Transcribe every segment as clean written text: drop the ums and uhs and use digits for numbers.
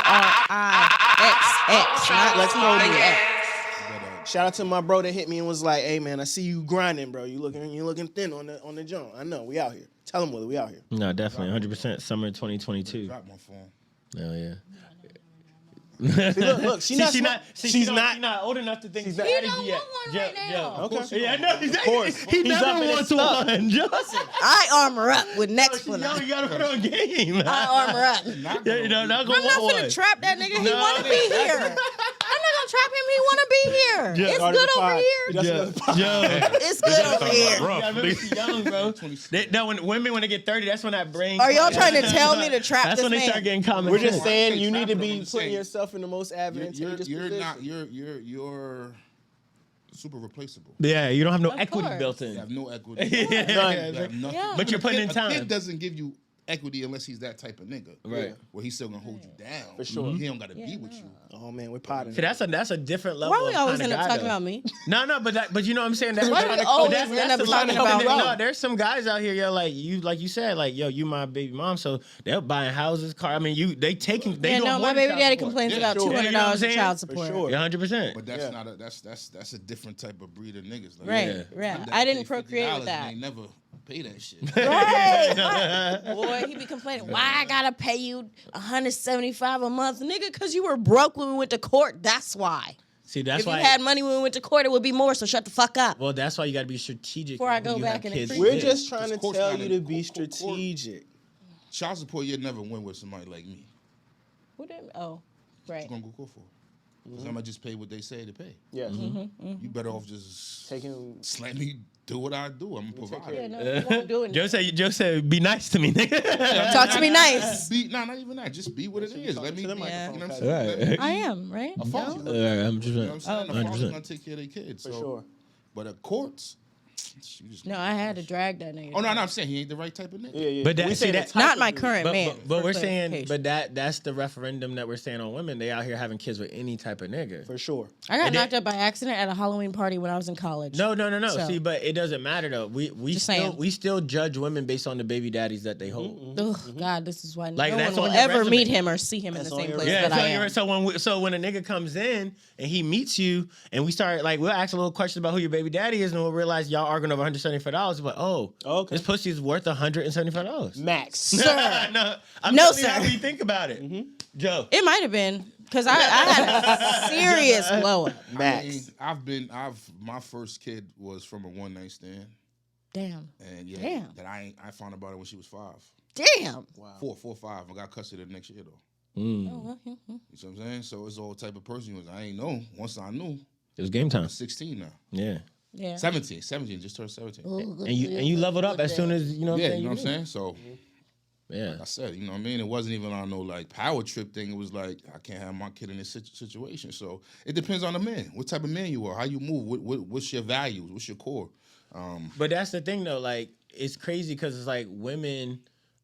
RIXX, not Let's go T-I-X. Shout out to my bro that hit me and was like, "Hey man, I see you grinding, bro. You looking thin on the jump. I know. We out here. Tell him, Willie, we out here." No, definitely, 100%. Summer 2022. Drop my phone. Hell yeah. See, look, she's not old enough to think He don't want one right now. Okay. Yeah, no, exactly. Of course. He He's up never and wants it's stuck. one. Justin. I armor up with next She one. young, you gotta put on game. I armor up. Yeah, you know, not I'm gonna not want finna one. trap that nigga. He wanna be here. I'm not gonna trap him. He wanna be here. Yeah. It's good over here. It's good over here. Yeah, I remember she young, bro. When women get 30, that's when that brain. Are y'all trying to tell me to trap That's this when they man? start getting common. We're just sense. saying you need to Trapping, be I'm just putting saying. yourself in the most advantageous position. You're super replaceable. Yeah, you don't have no Of equity course. built You in. have no equity. Yeah. You have nothing. Yeah. But you're putting in A time. kid doesn't give you equity unless he's that type of nigga. Right. Where he's still gonna hold you down. For sure. He don't gotta be with you. Oh man, we're potting. See, that's a different level. Why we of always kinda end up guy, talking though. about me? No, but you know what I'm saying. That's Why do we always end up the talking level. about No, me? there's some guys out here, yo, like you said, like yo, you my baby mom, so they're buying houses, car. I mean, they taking. They Yeah, doing no, more my than baby child daddy support. complains Yeah, about sure. $200 You know what I'm in saying? child For support. sure. Yeah, 100%. But that's not a that's a different type of breed of niggas. Like, Right, Yeah. right. them I that didn't pay procreate with $50 that. And they never pay that shit. Right. Boy, he be complaining, why I gotta pay you $175 a month? Nigga, because you were broke when we went to court. That's why. See, that's If why. you had money when we went to court, it would be more, so shut the fuck up. Well, that's why you got to be strategic. Before I when go you back have and kids. appreciate We're just trying to Of course tell not. you to be Court- strategic. Child support, you'll never win with somebody like me. Who did? Oh, right. You're gonna go court for. Because I'm gonna just pay what they say to pay. Yes. You better off just Taking. let me do what I do. I'm a provider. Yeah, no, you won't do it. Joe said, be nice to me, nigga. Talk to me nice. Not even that. Just be what it is. Let me. to the You know what I'm microphone, saying? Right. Let me I am, right? A father. No? I'm just You know what I'm saying? The father's 100%. gonna take care of their kids. For so. sure. But at courts, you just No, I had to drag that nigga. Oh no, I'm saying he ain't the right type of nigga. Yeah. But that- we see, say that- the type Not of my dude. current man. But for we're saying, clarification. but that's the referendum that we're saying on women. They out here having kids with any type of nigga. For sure. I got And knocked up by accident at a Halloween party when I was in college. No. So- See, but it doesn't matter though. We Just saying. still judge women based on the baby daddies that they hold. Ugh, God, this is why Like, no that's one on will your ever resume. meet him or see him in That's the on same your place Yeah, that I am. so when a nigga comes in and he meets you and we start like we'll ask a little question about who your baby daddy is and we'll realize y'all arguing over $175. But Okay. this pussy is worth $175. Max. Sir. No, I'm No, telling you how sir. we think about it, Joe. It might have been because I had a serious blow up. Max. I mean, my first kid was from a one night stand, Damn. and yeah, Damn. that I found out about it when she was 5, Damn. Wow. 4, 5. I got custody the next year though. Mm. You know what I'm saying? So it's all type of person you was. I ain't know. Once I knew, It was game time. I'm 16 now. Yeah, Yeah. 17, just turned 17. and you leveled up as soon as you know. What Yeah, I'm saying, you know what I'm knew. saying? So Yeah. like I said, you know what I mean? It wasn't even on no like power trip thing. It was like, I can't have my kid in this situation. So it depends on the man. What type of man you are, how you move, what's your values, what's your core. But that's the thing though, like it's crazy because it's like women,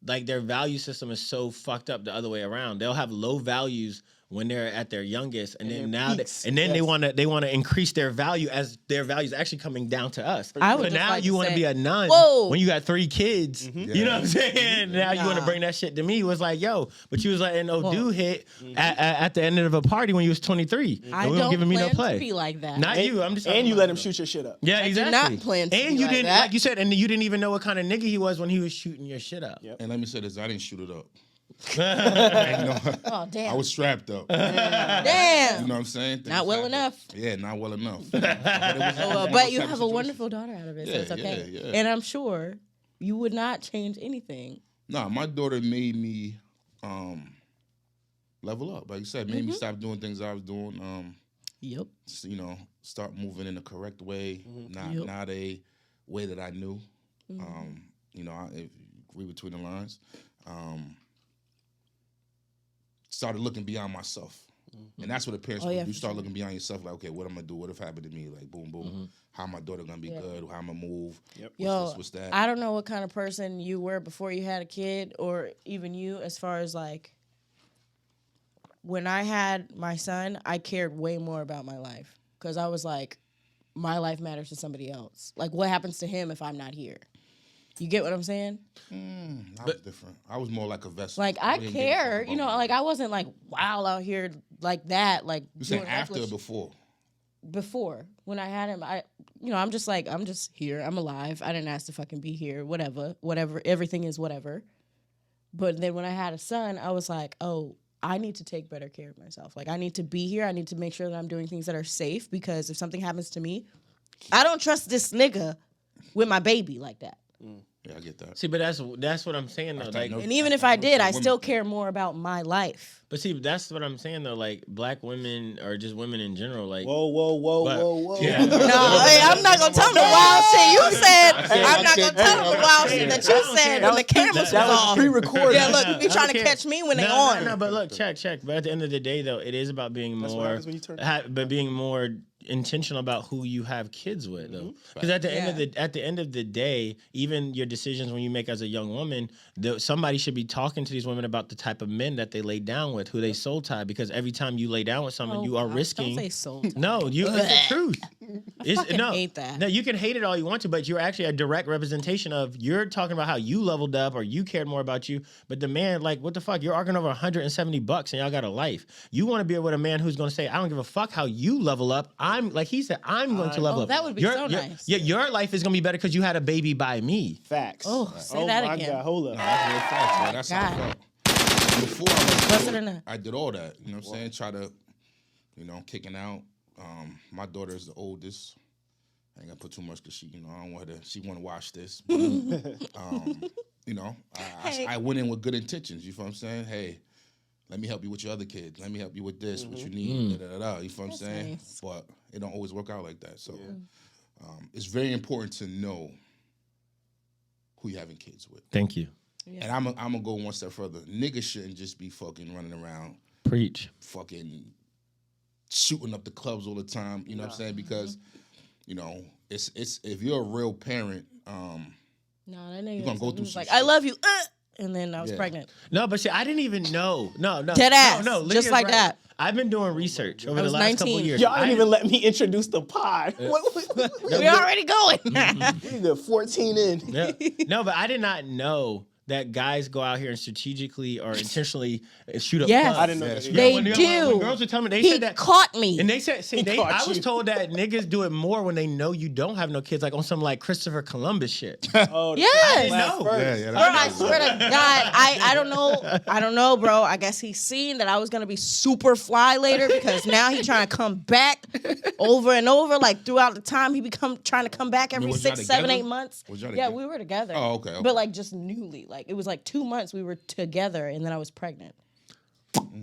like their value system is so fucked up the other way around. They'll have low values when they're at their youngest, and then their now peaks, they yes. want to increase their value as their value is actually coming down to us. I would So just now like to you want to say- be a nun Whoa. when you got 3 kids. You know what I'm saying? Now you want to Nah. bring that shit to me. It was like, yo, but you was letting no Well- dude hit at the end of a party when you was 23. I and we don't giving me no plan play. to be like that. Not you. I'm just And talking you about let him though. shoot your shit up. Yeah, I do exactly. not plan to and be you like didn't, that. like you said, and you didn't even know what kind of nigga he was when he was shooting your shit up. Yep. And let me say this, I didn't shoot it up. Oh, damn. I was strapped up. Damn. You know what I'm saying? Things Not well happen. enough. Yeah, not well enough. But you have a wonderful daughter out of it, so Yeah, it's okay. yeah, yeah. And I'm sure you would not change anything. Nah, my daughter made me level up. Like you said, made me stop doing things I was doing. Yep. Just, you know, start moving in the correct way, Yep. not a way that I knew. You know, if you read between the lines. Started looking beyond myself. And that's what a parent's supposed to do. You start looking beyond yourself, like, okay, what I'm gonna do? What if happened to me? Like, boom, boom. How my daughter gonna be good? How I'm gonna move? Yep. What's Yo, this? What's that? I don't know what kind of person you were before you had a kid, or even you, as far as like, when I had my son, I cared way more about my life. Because I was like, my life matters to somebody else. Like, what happens to him if I'm not here? You get what I'm saying? I was different. I was more like a vessel. Like I didn't get care, into you know, like I wasn't like wild out here like that. Like You saying doing after or reckless- before? Before when I had him, I'm just here. I'm alive. I didn't ask to fucking be here. Whatever. Everything is whatever. But then when I had a son, I was like, oh, I need to take better care of myself. Like I need to be here. I need to make sure that I'm doing things that are safe because if something happens to me, I don't trust this nigga with my baby like that. Yeah, I get that. See, but that's what I'm saying though. Like, And even if I did, I still care more about my life. but see, that's what I'm saying though. Like, black women or just women in general. Like, Whoa. Yeah. No, hey, I'm not gonna tell them the wild shit you said. I'm not gonna tell them the wild shit that you said when the cameras was off. Pre-recorded. Yeah, look, you trying to catch me when they on. No, but look, check. But at the end of the day, though, it is about being That's what more, happens when you turn- but being more intentional about who you have kids with, though. Because at the end of the day, even your decisions when you make as a young woman, somebody should be talking to these women about the type of men that they lay down with, who they soul tie. Because every time you lay down with someone, you are risking. Don't say soul. No, it's the truth. I fucking hate that. No, you can hate it all you want to, but you're actually a direct representation of, you're talking about how you leveled up or you cared more about you. But the man, like, what the fuck? You're arguing over $170 and y'all got a life. You want to be with a man who's going to say, I don't give a fuck how you level up. I'm, like he said, I'm going to level up. That would be so nice. Yeah, your life is going to be better because you had a baby by me. Facts. Oh, say that my again. God, hold up. No, that's real facts, man. That's how I God. felt. Before I went Bust to it in it, there. I did all that. You know what I'm saying? Try to, kicking out. My daughter is the oldest. I ain't gonna put too much because she, I don't want her to. She want to watch this. But, I went in with good intentions. You feel what I'm saying? Hey, let me help you with your other kids. Let me help you with this. What you need. Da, da, da, da. You feel what I'm saying? nice. But it don't always work out like that. So it's very important to know who you're having kids with. Thank you. And I'm gonna go one step further. Niggas shouldn't just be fucking running around, Preach. fucking shooting up the clubs all the time. You know what I'm saying? Because it's if you're a real parent, No, that nigga gonna go through was some like, shit. I love you, and then I was Yeah. pregnant. No, but see, I didn't even know. No. Dead ass. No, just Lydia's like right. that. I've been doing research over the was last couple 19. years. Y'all didn't even let me introduce the pod. We already going. We good 14 in. Yeah. No, but I did not know that guys go out here and strategically or intentionally shoot up Yes. clubs. I didn't know Yeah, that. that's either. They When do. girls were telling me, they He said that. caught me. And they said, see, He caught I was you. told that niggas do it more when they know you don't have no kids, like on some like Christopher Columbus shit. Oh, Yes. blast know. first. Yeah, Bro, I swear to God, I don't know, bro. I guess he's seen that I was gonna be super fly later because now he's trying to come back over and over. Like throughout the time, he trying to come back every was y'all 6, 7, together? 8 months. Was y'all Yeah, together? we were together. Oh, okay. But like just newly, like it was like 2 months we were together, and then I was pregnant.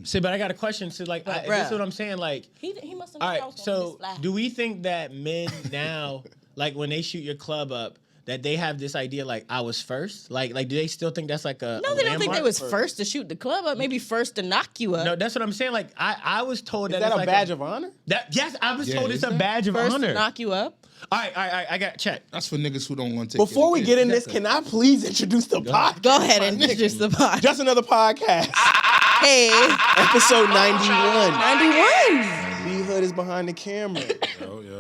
See, but I got a question. So, like, But, this is bruh. what I'm saying. Like, He must have known all I right, was gonna be so this fly. do we think that men now, like when they shoot your club up, that they have this idea like I was first? Like do they still think that's like a No, they don't think they landmark? was first to shoot the club up. Maybe first to knock you up. No, that's what I'm saying. Like I was told Is that that it's a like badge of honor? yes, I was Yeah, told it's is a that? badge of First honor. to knock you up. All right, I got check. That's for niggas who don't want to take Before we care get of in this, can I please introduce the podcast? Go ahead and introduce the pod. Just another podcast. Hey, Episode 91. 91. B Hood is behind the camera.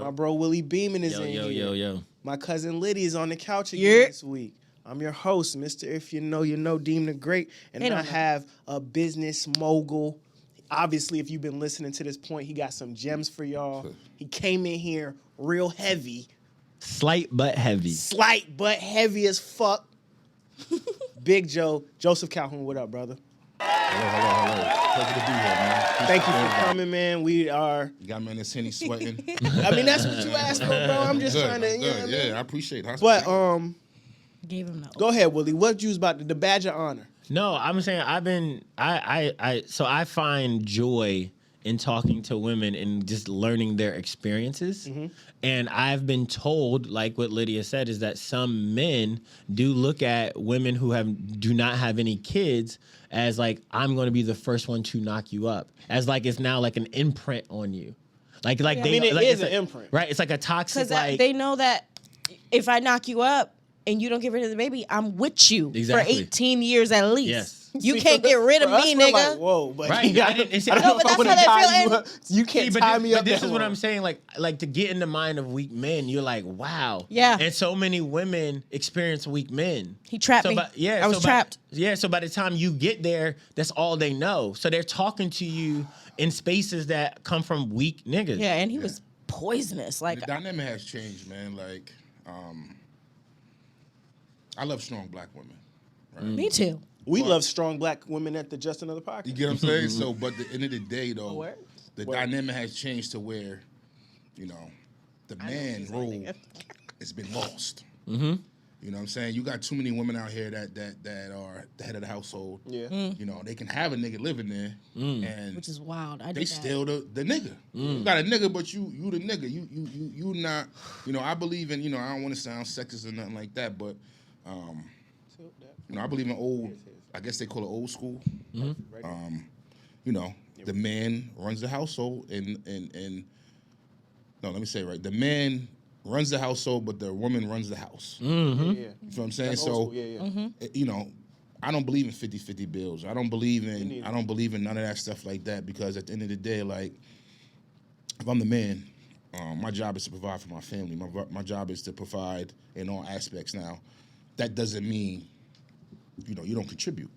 My bro Willie Beeman is in here. Yo. My cousin Liddy is on the couch again Yeah. this week. I'm your host, Mr. If You Know, You Know, Deem the Great. And They I don't know. have a business mogul. Obviously, if you've been listening to this point, he got some gems for y'all. He came in here real heavy. Slight but heavy. Slight, but heavy as fuck. Big Joe. Joesph Calhoun, what up, brother? Hello. Pleasure to be here, man. Thank you for coming, man. We are... You got me in this Henny sweating. I mean, that's what you asked for, bro. I'm just Good, trying to... You know what I good. mean? Yeah, I appreciate it. But, Gave him the go ahead, Willie. What you was about the badge of honor? No, I'm saying so I find joy in talking to women and just learning their experiences. And I've been told, like what Lydia said, is that some men do look at women who do not have any kids as like, I'm going to be the first one to knock you up. As like it's now like an imprint on you. Like they, I mean, it like, is it's an a- imprint. Right? It's like a toxic, because like... they know that if I knock you up and you don't get rid of the baby, I'm with you Exactly. for 18 years at least. Yes. You can't get rid of For us, me, we're nigga. Like, whoa, but Right. you got, I didn't- I don't No, know but if I that's wanna how they tie feel, you up. You can't tie me up. But this that is what long. I'm saying. Like to get in the mind of weak men, you're like, wow. Yeah. And so many women experience weak men. He trapped me. I was trapped. So by the time you get there, that's all they know. So they're talking to you in spaces that come from weak niggas. Yeah, and he was poisonous. Like The dynamic has changed, man. Like, I love strong black women. Right? me too. We love strong black women at the Just Another You Podcast. get what I'm saying? So, but at the end of the day, though, Word? the Word. dynamic has changed to where, you know, the man role has been lost. Mm-hmm. You know what I'm saying? You got too many women out here that are the head of the household. Yeah. You know, they can have a nigga living there, and Which is wild. I they did that. still the nigga. You got a nigga, but you the nigga. You not. You know, I believe in. You know, I don't want to sound sexist or nothing like that, but you know, I believe in old. I guess they call it old school. You know, the man runs the household, and no, let me say it right. The man runs the household, but the woman runs the house. Yeah. You know what I'm saying? That's So, old school. Yeah. you know, I don't believe in 50-50 bills. I don't believe in none of that stuff like that, because at the end of the day, like, if I'm the man, my job is to provide for my family. My job is to provide in all aspects. Now, that doesn't mean, you know, you don't contribute.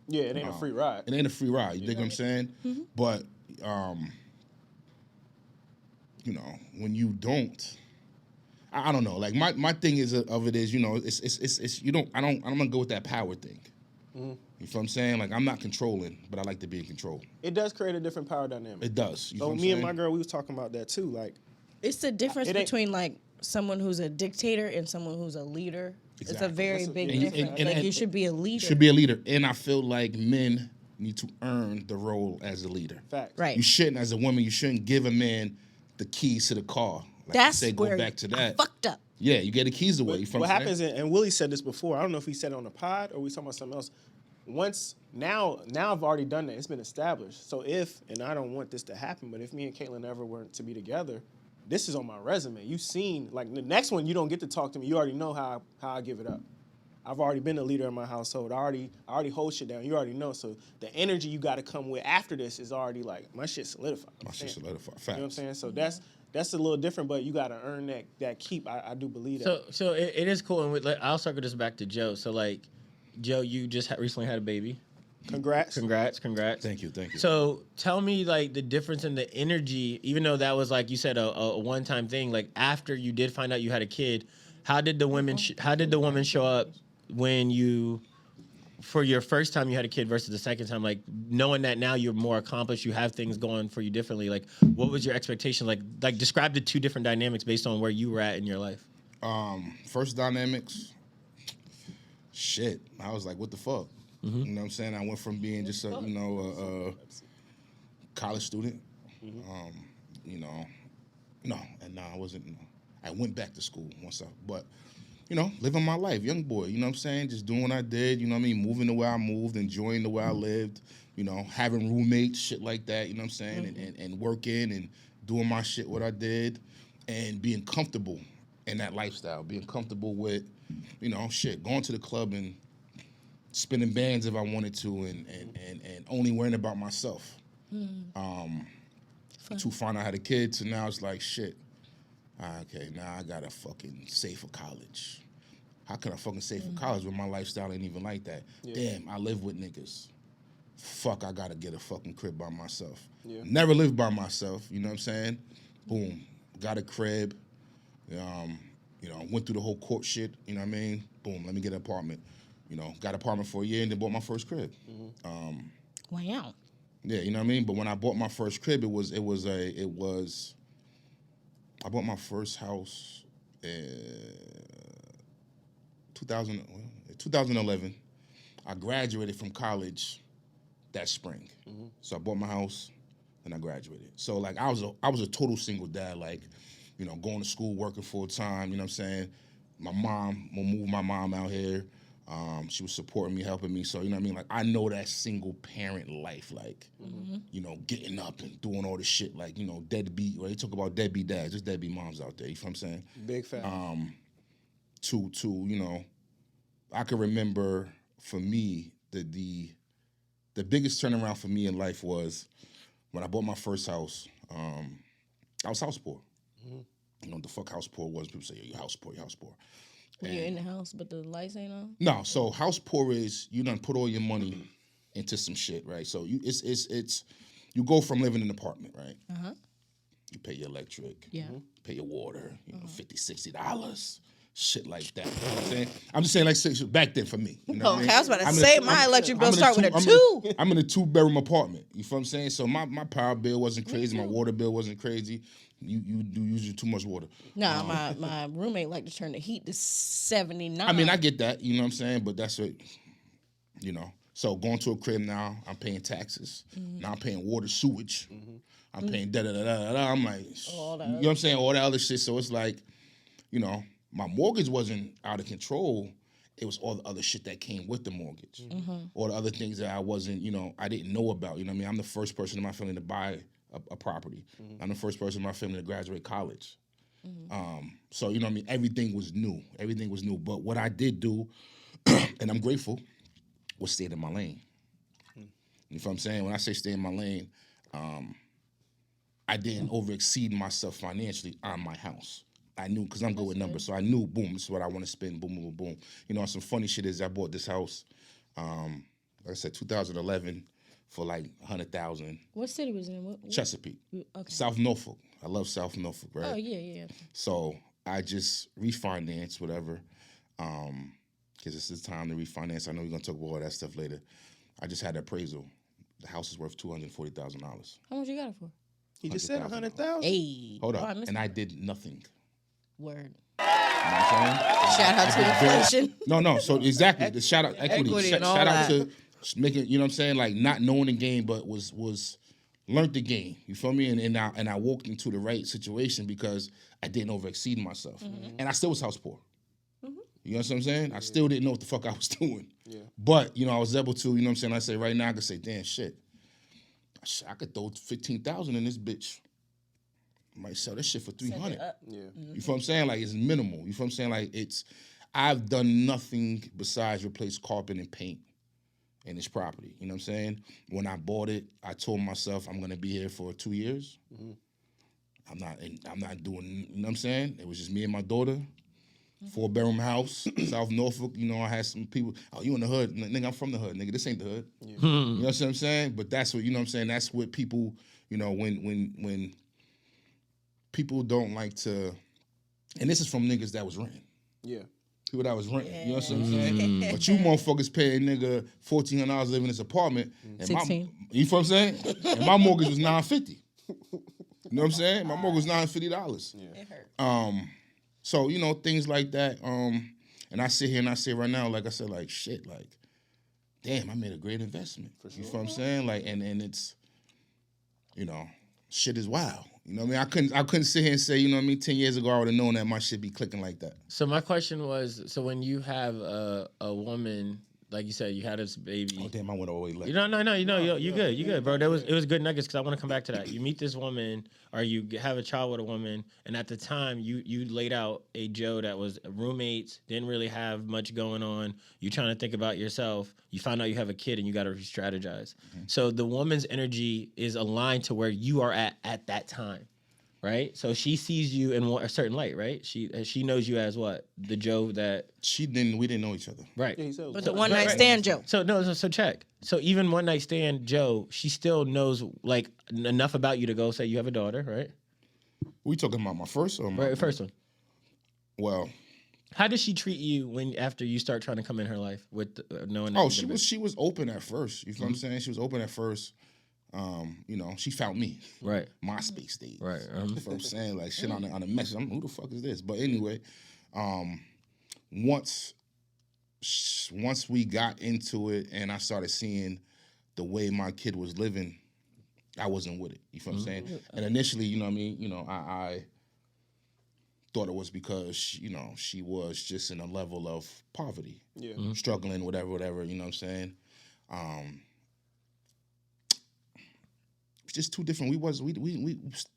Yeah, it ain't a free ride. It ain't a free ride. You dig what I'm saying? But, you know, when you don't, I don't know. Like my thing is of it is, you know, it's you don't. I'm gonna go with that power thing. You know what I'm saying? Like, I'm not controlling, but I like to be in control. It does create a different power dynamic. It does. You know So what I'm me and saying? my girl, we was talking about that too. Like, It's the difference It ain't- between like someone who's a dictator and someone who's a leader. It's a Exactly. very big and you- difference. and- like and- you should be a leader. Should be a leader, and I feel like men need to earn the role as a leader. facts. right. You shouldn't, as a woman, you shouldn't give a man the keys to the car. Like That's you say, where go back to I that. fucked up. Yeah, you get the keys away. You feel What I'm happens, saying? and Willie said this before. I don't know if he said it on the pod or we talking about something else. Now I've already done that. It's been established. So if, and I don't want this to happen, but if me and Caitlin ever were to be together, this is on my resume. You've seen, like, the next one, you don't get to talk to me. You already know how I give it up. I've already been a leader in my household. I already hold shit down. You already know. So the energy you got to come with after this is already like, my shit solidified. My shit solidified. Facts. You know what I'm saying? So that's a little different, but you got to earn that keep. I do believe that. So it is cool, and I'll circle this back to Joe. So like, Joe, you just recently had a baby. Congrats. Congrats. Thank you. So tell me, like, the difference in the energy, even though that was, like you said, a one-time thing. Like, after you did find out you had a kid, how did the women show up when you, for your first time you had a kid versus the second time? Like, knowing that now you're more accomplished, you have things going for you differently. Like, what was your expectation? Like describe the two different dynamics based on where you were at in your life. First dynamics, shit. I was like, what the fuck? You know what I'm saying? I went from being just a college student, you know, I wasn't. No. I went back to school but you know, living my life, young boy. You know what I'm saying? Just doing what I did. You know what I mean? Moving the way I moved, enjoying the way I lived. You know, having roommates, shit like that. You know what I'm saying? And working and doing my shit, what I did, and being comfortable in that lifestyle. Being comfortable with, you know, shit, going to the club and spinning bands if I wanted to, and only worrying about myself. To find out I had a kid, so now it's like, shit. Okay, now I gotta fucking save for college. How can I fucking save for college when my lifestyle ain't even like that? Yeah. Damn, I live with niggas. Fuck, I gotta get a fucking crib by myself. Yeah. Never lived by myself, you know what I'm saying? Boom, got a crib. You know, went through the whole court shit, you know what I mean? Boom, let me get an apartment. You know, got an apartment for a year and then bought my first crib. Wow. Yeah, you know what I mean? But when I bought my first crib, I bought my first house in 2011. I graduated from college that spring. So I bought my house and I graduated. So like I was a total single dad, like, you know, going to school, working full time, you know what I'm saying? My mom, we'll move my mom out here. She was supporting me, helping me. So, you know what I mean? Like, I know that single parent life, like, you know, getting up and doing all this shit, like, you know, deadbeat. Well, they talk about deadbeat dads, there's deadbeat moms out there, you know what I'm saying? Big fact. To you know, I can remember for me, the the biggest turnaround for me in life was when I bought my first house. I was house poor. You know what the fuck house poor was? People say, you're house poor, you're house poor. When you're in the house, but the lights ain't on. No, so house poor is you done put all your money into some shit, right? So it's you go from living in an apartment, right? You pay your electric, pay your water, you know, $50, $60, shit like that. You know what I'm saying? I'm just saying like back then for me. You know what I mean? I was about to say my electric bill start with a 2. I'm in a 2-bedroom apartment. You feel what I'm saying? So my power bill wasn't crazy, my water bill wasn't crazy. You do using too much water. Nah, my roommate like to turn the heat to 79. I mean, I get that, you know what I'm saying? But that's what, you know. So going to a crib now, I'm paying taxes. Now I'm paying water, sewage. I'm paying da-da-da-da-da. I'm like, you know what I'm saying? All that other shit. So it's like, you know, my mortgage wasn't out of control. It was all the other shit that came with the mortgage. All the other things that I wasn't, you know, I didn't know about. You know what I mean? I'm the first person in my family to buy a property. I'm the first person in my family to graduate college. So, you know what I mean? Everything was new. Everything was new. But what I did do, and I'm grateful, was stay in my lane. You know what I'm saying? When I say stay in my lane, I didn't overexceed myself financially on my house. I knew, because I'm good with numbers, so I knew, boom, this is what I want to spend, boom, boom, boom. You know, some funny shit is I bought this house, like I said, 2011 for like $100,000. What city was it in? Chesapeake. Okay. South Norfolk. I love South Norfolk, right? Oh, yeah. So I just refinanced, whatever, because it's the time to refinance. I know we're going to talk about all that stuff later. I just had an appraisal. The house is worth $240,000. How much you got it for? He just said 100,000. Hey. Hold up. And I did nothing. Word. You know what I'm saying? Shout out to inflation. No. So exactly, the shout out equity. and all Shout out that. to making, you know what I'm saying, like not knowing the game, but was learned the game. You feel me? And I walked into the right situation because I didn't overexceed myself, and I still was house poor. You know what I'm saying? I still didn't know what the fuck I was doing. Yeah. But you know, I was able to. You know what I'm saying? I say right now, I could say, damn shit, I could throw 15,000 in this bitch. I might sell this shit for 300. Yeah. You feel what I'm saying? Like, it's minimal. You feel what I'm saying? Like, I've done nothing besides replace carpet and paint in this property. You know what I'm saying? When I bought it, I told myself I'm gonna be here for 2 years. I'm not doing, you know what I'm saying? It was just me and my daughter. 4-bedroom house, South Norfolk. You know, I had some people, oh, you in the hood? Nigga, I'm from the hood. Nigga, this ain't the hood. You know what I'm saying? But that's what, you know what I'm saying? That's what people, you know, when people don't like to, and this is from niggas that was renting. Yeah. People that was renting. You know what I'm saying? But you motherfuckers paying nigga $1,400 living in this apartment. And 16. You feel what I'm saying? And my mortgage was $950. You know what I'm saying? My mortgage was $950. Yeah. It hurt. So, you know, things like that. And I sit here and I say right now, like I said, like, shit, like, damn, I made a great investment. For sure. You feel what I'm saying? Like, and it's, you know, shit is wild. You know what I mean? I couldn't sit here and say, you know what I mean, 10 years ago I would have known that my shit be clicking like that. So my question was, so when you have a woman, like you said, you had this baby. Oh, damn, I went all the way left. You good, bro. It was good nuggets because I want to come back to that. You meet this woman, or you have a child with a woman, and at the time you laid out a Joe that was roommates, didn't really have much going on. You trying to think about yourself. You find out you have a kid, and you got to re-strategize. So the woman's energy is aligned to where you are at that time. Right, so she sees you in a certain light, right? She knows you as what, the Joe that we didn't know each other, right? Yeah, But the one night stand Joe. So check. So even one night stand Joe, she still knows like enough about you to go say you have a daughter, right? We talking about my first or my First one. Well, how does she treat you after you start trying to come in her life with knowing? Oh, she was open at first. You feel what I'm saying? She was open at first. You know, she found me. Right. MySpace days. Right. You know what I'm saying? Like shit on the message. Who the fuck is this? But anyway, once we got into it and I started seeing the way my kid was living, I wasn't with it. You feel what I'm saying? And initially, you know what I mean? You know, I thought it was because, you know, she was just in a level of poverty. Yeah. Struggling, whatever, you know what I'm saying? Just two different. We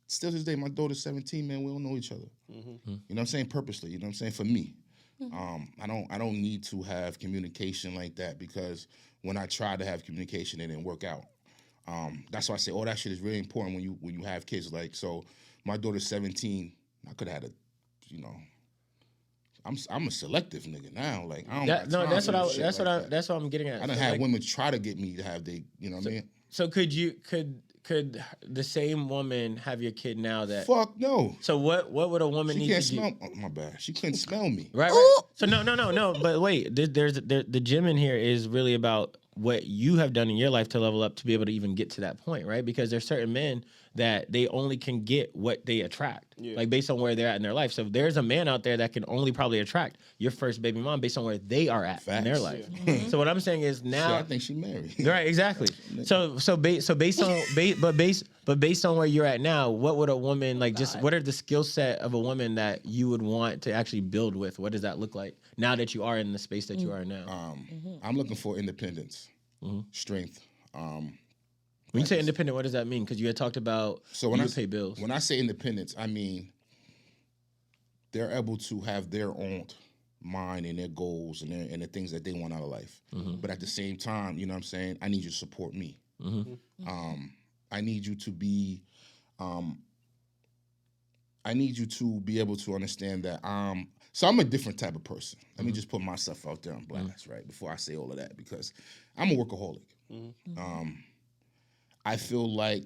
still to this day. My daughter's 17, man. We don't know each other. You know what I'm saying? Purposely. You know what I'm saying? For me. I don't need to have communication like that, because when I tried to have communication, it didn't work out. That's why I say all that shit is really important when you have kids. Like, so my daughter's 17. I could have had I'm a selective nigga now. Like, I don't. That's what I'm getting at. I done had women try to get me to have you know what I mean? So could the same woman have your kid now? That Fuck no. So what would a woman need to do? She can't smell. Oh, my bad. She couldn't smell me. Right. So no. But wait, the gym in here is really about what you have done in your life to level up to be able to even get to that point, right? Because there's certain men that they only can get what they attract, like based on where they're at in their life. So there's a man out there that can only probably attract your first baby mom based on where they are at in their life. Yeah. So what I'm saying is now, I think she married. Right, exactly. Based on where you're at now, what would a woman like? Just what are the skill set of a woman that you would want to actually build with? What does that look like now that you are in the space that you are now? I'm looking for independence, strength. When you say independent, what does that mean? Because you had talked about when you pay bills. When I say independence, I mean they're able to have their own mind and their goals and the things that they want out of life. But at the same time, you know what I'm saying, I need you to support me. I need you to be able to understand that so I'm a different type of person. Let me just put myself out there on blast, right? Before I say all of that, because I'm a workaholic. I feel like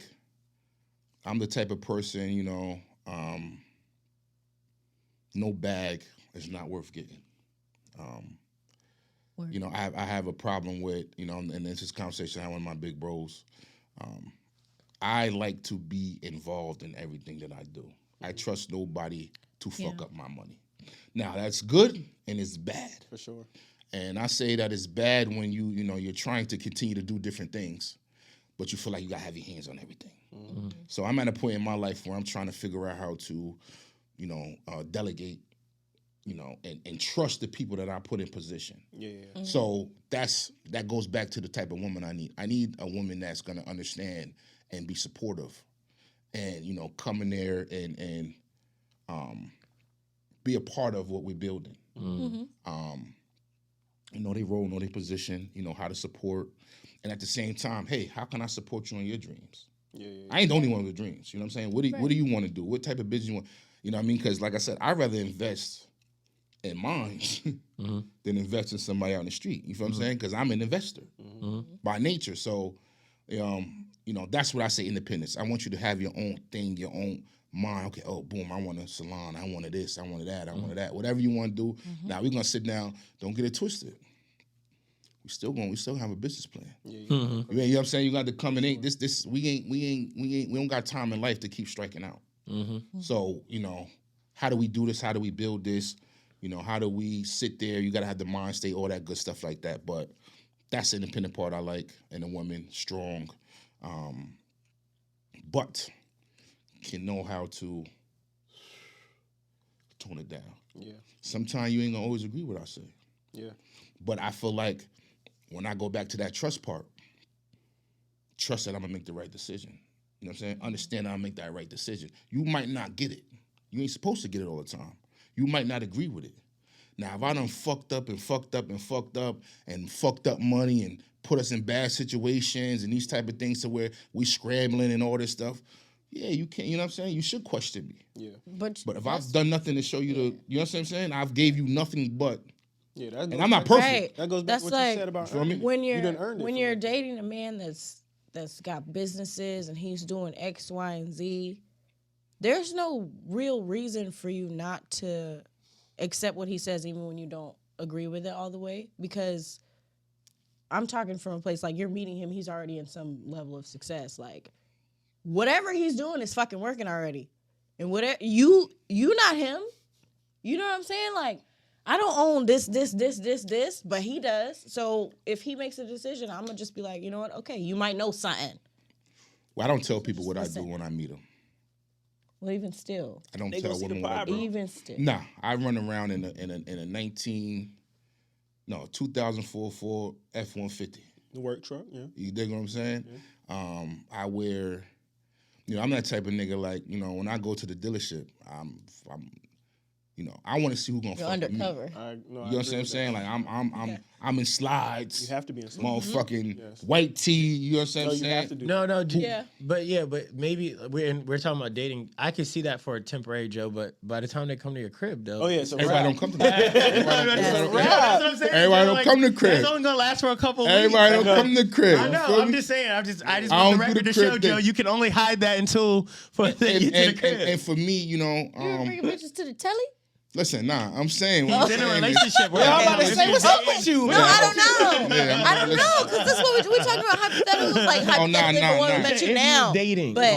I'm the type of person, you know, no bag is not worth getting. You know, I have a problem with, you know, and it's this conversation I had with my big bros. I like to be involved in everything that I do. I trust nobody to fuck up my money. Now, that's good and it's bad. For sure. And I say that it's bad when you're trying to continue to do different things, but you feel like you gotta have your hands on everything. So I'm at a point in my life where I'm trying to figure out how to, delegate, and trust the people that I put in position. So that goes back to the type of woman I need. I need a woman that's gonna understand and be supportive, and come in there and be a part of what we're building. They role, know their position, how to support. And at the same time, hey, how can I support you on your dreams? I ain't the only one with dreams. You know what I'm saying? What do you want to do? What type of business you want? You know what I mean? Because like I said, I'd rather invest in mine than invest in somebody out in the street. You feel what I'm saying? Because I'm an investor by nature. So, that's what I say, independence. I want you to have your own thing, your own mind. Okay, oh, boom, I want a salon. I wanted this. I wanted that. I wanted that. Whatever you want to do. Now, we're going to sit down. Don't get it twisted. We still have a business plan. You know what I'm saying? You got to come and we don't got time in life to keep striking out. So, how do we do this? How do we build this? How do we sit there? You got to have the mind state, all that good stuff like that. But that's the independent part I like, and a woman strong, but can know how to tone it down. Sometimes you ain't gonna always agree with what I say. But I feel like when I go back to that trust part, trust that I'm gonna make the right decision. You know what I'm saying? Understand I'm gonna make that right decision. You might not get it. You ain't supposed to get it all the time. You might not agree with it. Now, if I done fucked up money and put us in bad situations and these type of things to where we scrambling and all this stuff, you can't, you know what I'm saying? You should question me. But if I've done nothing to show you you know what I'm saying? I've gave you nothing but. And I'm not perfect. Right. That goes back to what you said about earning. When you're you're dating a man that's got businesses and he's doing X, Y, and Z, there's no real reason for you not to accept what he says, even when you don't agree with it all the way. Because I'm talking from a place like you're meeting him, he's already in some level of success. Like whatever he's doing is fucking working already, and whatever you not him. You know what I'm saying? Like, I don't own this, but he does. So if he makes a decision, I'm going to just be like, you know what? Okay, you might know something. Well, I don't tell people what I do when I meet them. Well, even still. I don't tell women what I do. Even still. Nah, I run around in a 2004 Ford F-150. The work truck, yeah. You dig what I'm saying? Yeah. I wear, I'm that type of nigga, like, when I go to the dealership, you know, I want to see who gonna You're fuck with me. undercover. You know what I'm saying? Like I'm in slides. You have to be in motherfucking white tee. You know what I'm saying? You have to do No, Yeah. but maybe we're talking about dating. I could see that for a temporary, Joe, but by the time they come to your crib, though. Oh yeah, so Everybody don't come to the crib. That's what I'm saying. Everybody Joe, don't come to the crib. It's only gonna last for a couple weeks. Everybody don't come to the crib. I you know. feel I'm me? just saying. I just I want don't the do record the to show, crib Joe. thing. You can only hide that until they get you to the crib. And for me, you know, You bring bitches to the telly? listen, nah, I'm saying. He's in a relationship. Yeah, I'm about to say, what's up with you, No, man? I don't know. Yeah, I don't know, because this is what we're talking about hypotheticals. Like, hypothetically, if a woman met you If now. you're dating. But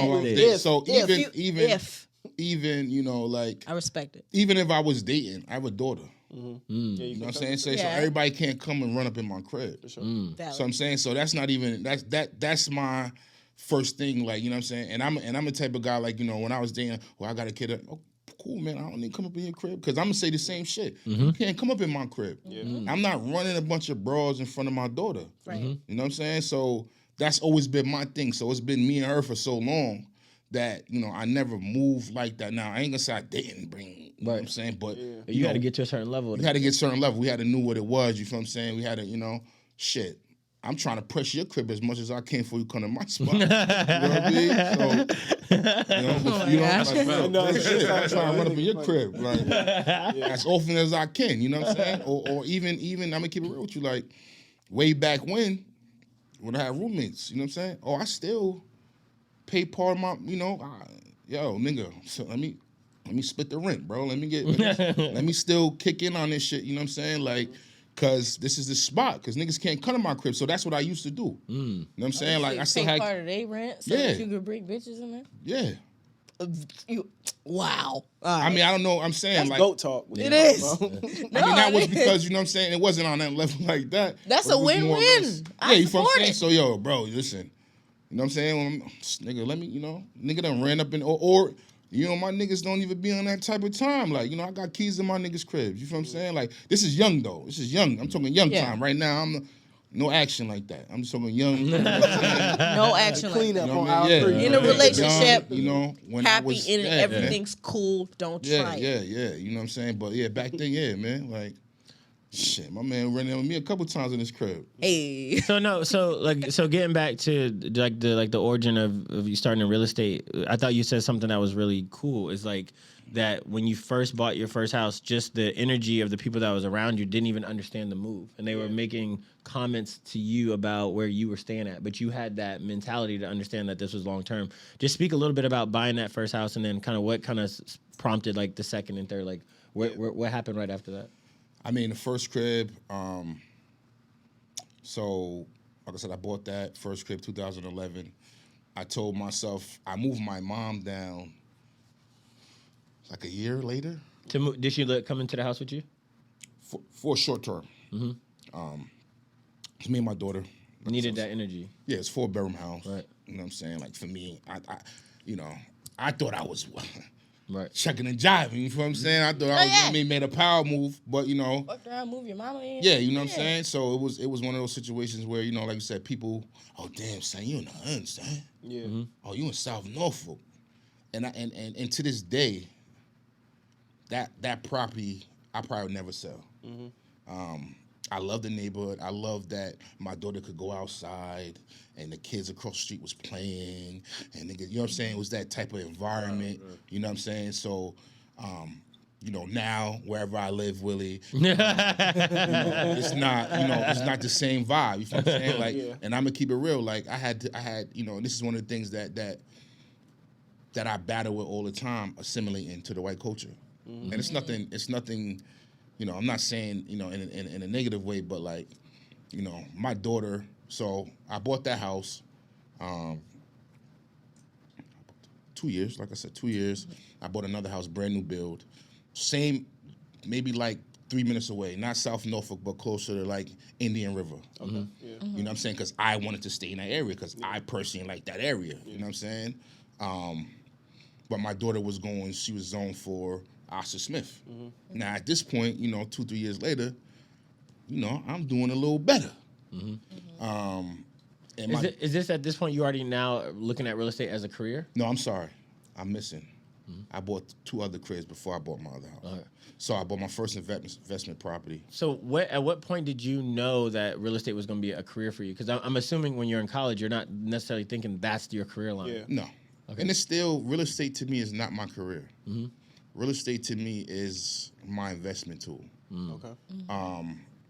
even you know, like I respect it. even if I was dating, I have a daughter. Yeah, You know what I'm saying? So Yeah. everybody can't come and run up in my crib. For sure. Valid. So I'm saying, so that's not even that's my first thing. Like, you know what I'm saying? And I'm the type of guy, like, you know, when I was dating, well, I got a kid. Oh, cool, man. I don't need to come up in your crib because I'm gonna say the same shit. You can't come up in my crib. I'm not running a bunch of bras in front of my daughter. Right. You know what I'm saying? So that's always been my thing. So it's been me and her for so long that, you know, I never moved like that. Now I ain't gonna say I didn't bring, you know what I'm saying? But You got to get to a certain level. we had to get a certain level. We had to know what it was. You feel what I'm saying? We had to, you know, shit. I'm trying to press your crib as much as I can before you come to my spot. You know what I mean? So, you know, like, No, shit, I'm trying to run up in your crib, like as often as I can. You know what I'm saying? Or even I'm gonna keep it real with you. Like way back when I had roommates, you know what I'm saying? Oh, I still pay part of my, you know, yo, nigga. So let me split the rent, bro. Let me still kick in on this shit. You know what I'm saying? Like, cause this is the spot. Cause niggas can't come to my crib. So that's what I used to do. You know what I'm saying? Like I still take had part of their rent so that you could bring bitches in there. Yeah. Wow. I mean, I don't know. I'm saying That's like goat talk. It is. I mean, that was because, you know what I'm saying? It wasn't on that level like that. That's but a it was more or win-win. less- I Yeah, you feel what I'm support saying? it. So, yo, bro, listen. You know what I'm saying? Nigga, let me, you know, nigga done ran up in, or you know, my niggas don't even be on that type of time. Like, you know, I got keys in my niggas' cribs. You feel what I'm saying? Like, this is young, though. This is young. I'm talking young Yeah. time. Right now, no action like that. I'm just talking young. You know No action like Clean that. up what on I aisle mean? 3. In a relationship, Young, you know, when I happy was, in it, yeah, everything's cool. Don't try Yeah, it. yeah. You know what I'm saying? But yeah, back then, yeah, man. Like, shit, my man ran in with me a couple times in his crib. Hey. So getting back to the origin of you starting in real estate, I thought you said something that was really cool. It's like that when you first bought your first house, just the energy of the people that was around you didn't even understand the move, and they were making comments to you about where you were staying at, but you had that mentality to understand that this was long term. Just speak a little bit about buying that first house, and then kind of what kind of prompted like the second and third. Like what happened right after that? I mean, the first crib, so like I said, I bought that first crib 2011. I told myself, I moved my mom down like a year later. Did she come into the house with you? For a short term. It's me and my daughter. Needed that energy. Yeah, it's 4-bedroom house. Right. You know what I'm saying? Like for me, I you know, I thought I was Right. checking and jiving. You feel what I'm saying? I thought I was, yeah. I mean, made a power move, but you know, Fuck around, move your mama in. yeah, you know what I'm saying. So it was one of those situations where, you know, like you said, people, oh damn, son, you in the hood, son. Yeah. Oh, you in South Norfolk, and to this day, that property I probably would never sell. I love the neighborhood. I love that my daughter could go outside and the kids across the street was playing and niggas, you know what I'm saying? It was that type of environment. You know what I'm saying? So, you know, now wherever I live, Willie, it's not the same vibe. You feel what I'm saying? Like, and I'm gonna keep it real. Like I had, you know, and this is one of the things that I battle with all the time, assimilating to the white culture. And it's nothing. You know, I'm not saying, you know, in a negative way, but like, you know, my daughter, so I bought that house 2 years, like I said, 2 years. I bought another house, brand new build. Same, maybe like 3 minutes away, not South Norfolk, but closer to like Indian River. Okay. Yeah. You know what I'm saying? Because I wanted to stay in that area because I personally like that area. You know what I'm saying? But my daughter was she was zoned for Oscar Smith. Now, at this point, you know, 2-3 years later, you know, I'm doing a little better. Is this at this point you already now looking at real estate as a career? No, I'm sorry. I'm missing. I bought 2 other cribs before I bought my other house. Okay. So I bought my first investment property. So at what point did you know that real estate was going to be a career for you? Because I'm assuming when you're in college, you're not necessarily thinking that's your career line. Yeah. No. Okay. And it's still, real estate to me is not my career. Real estate to me is my investment tool. Okay.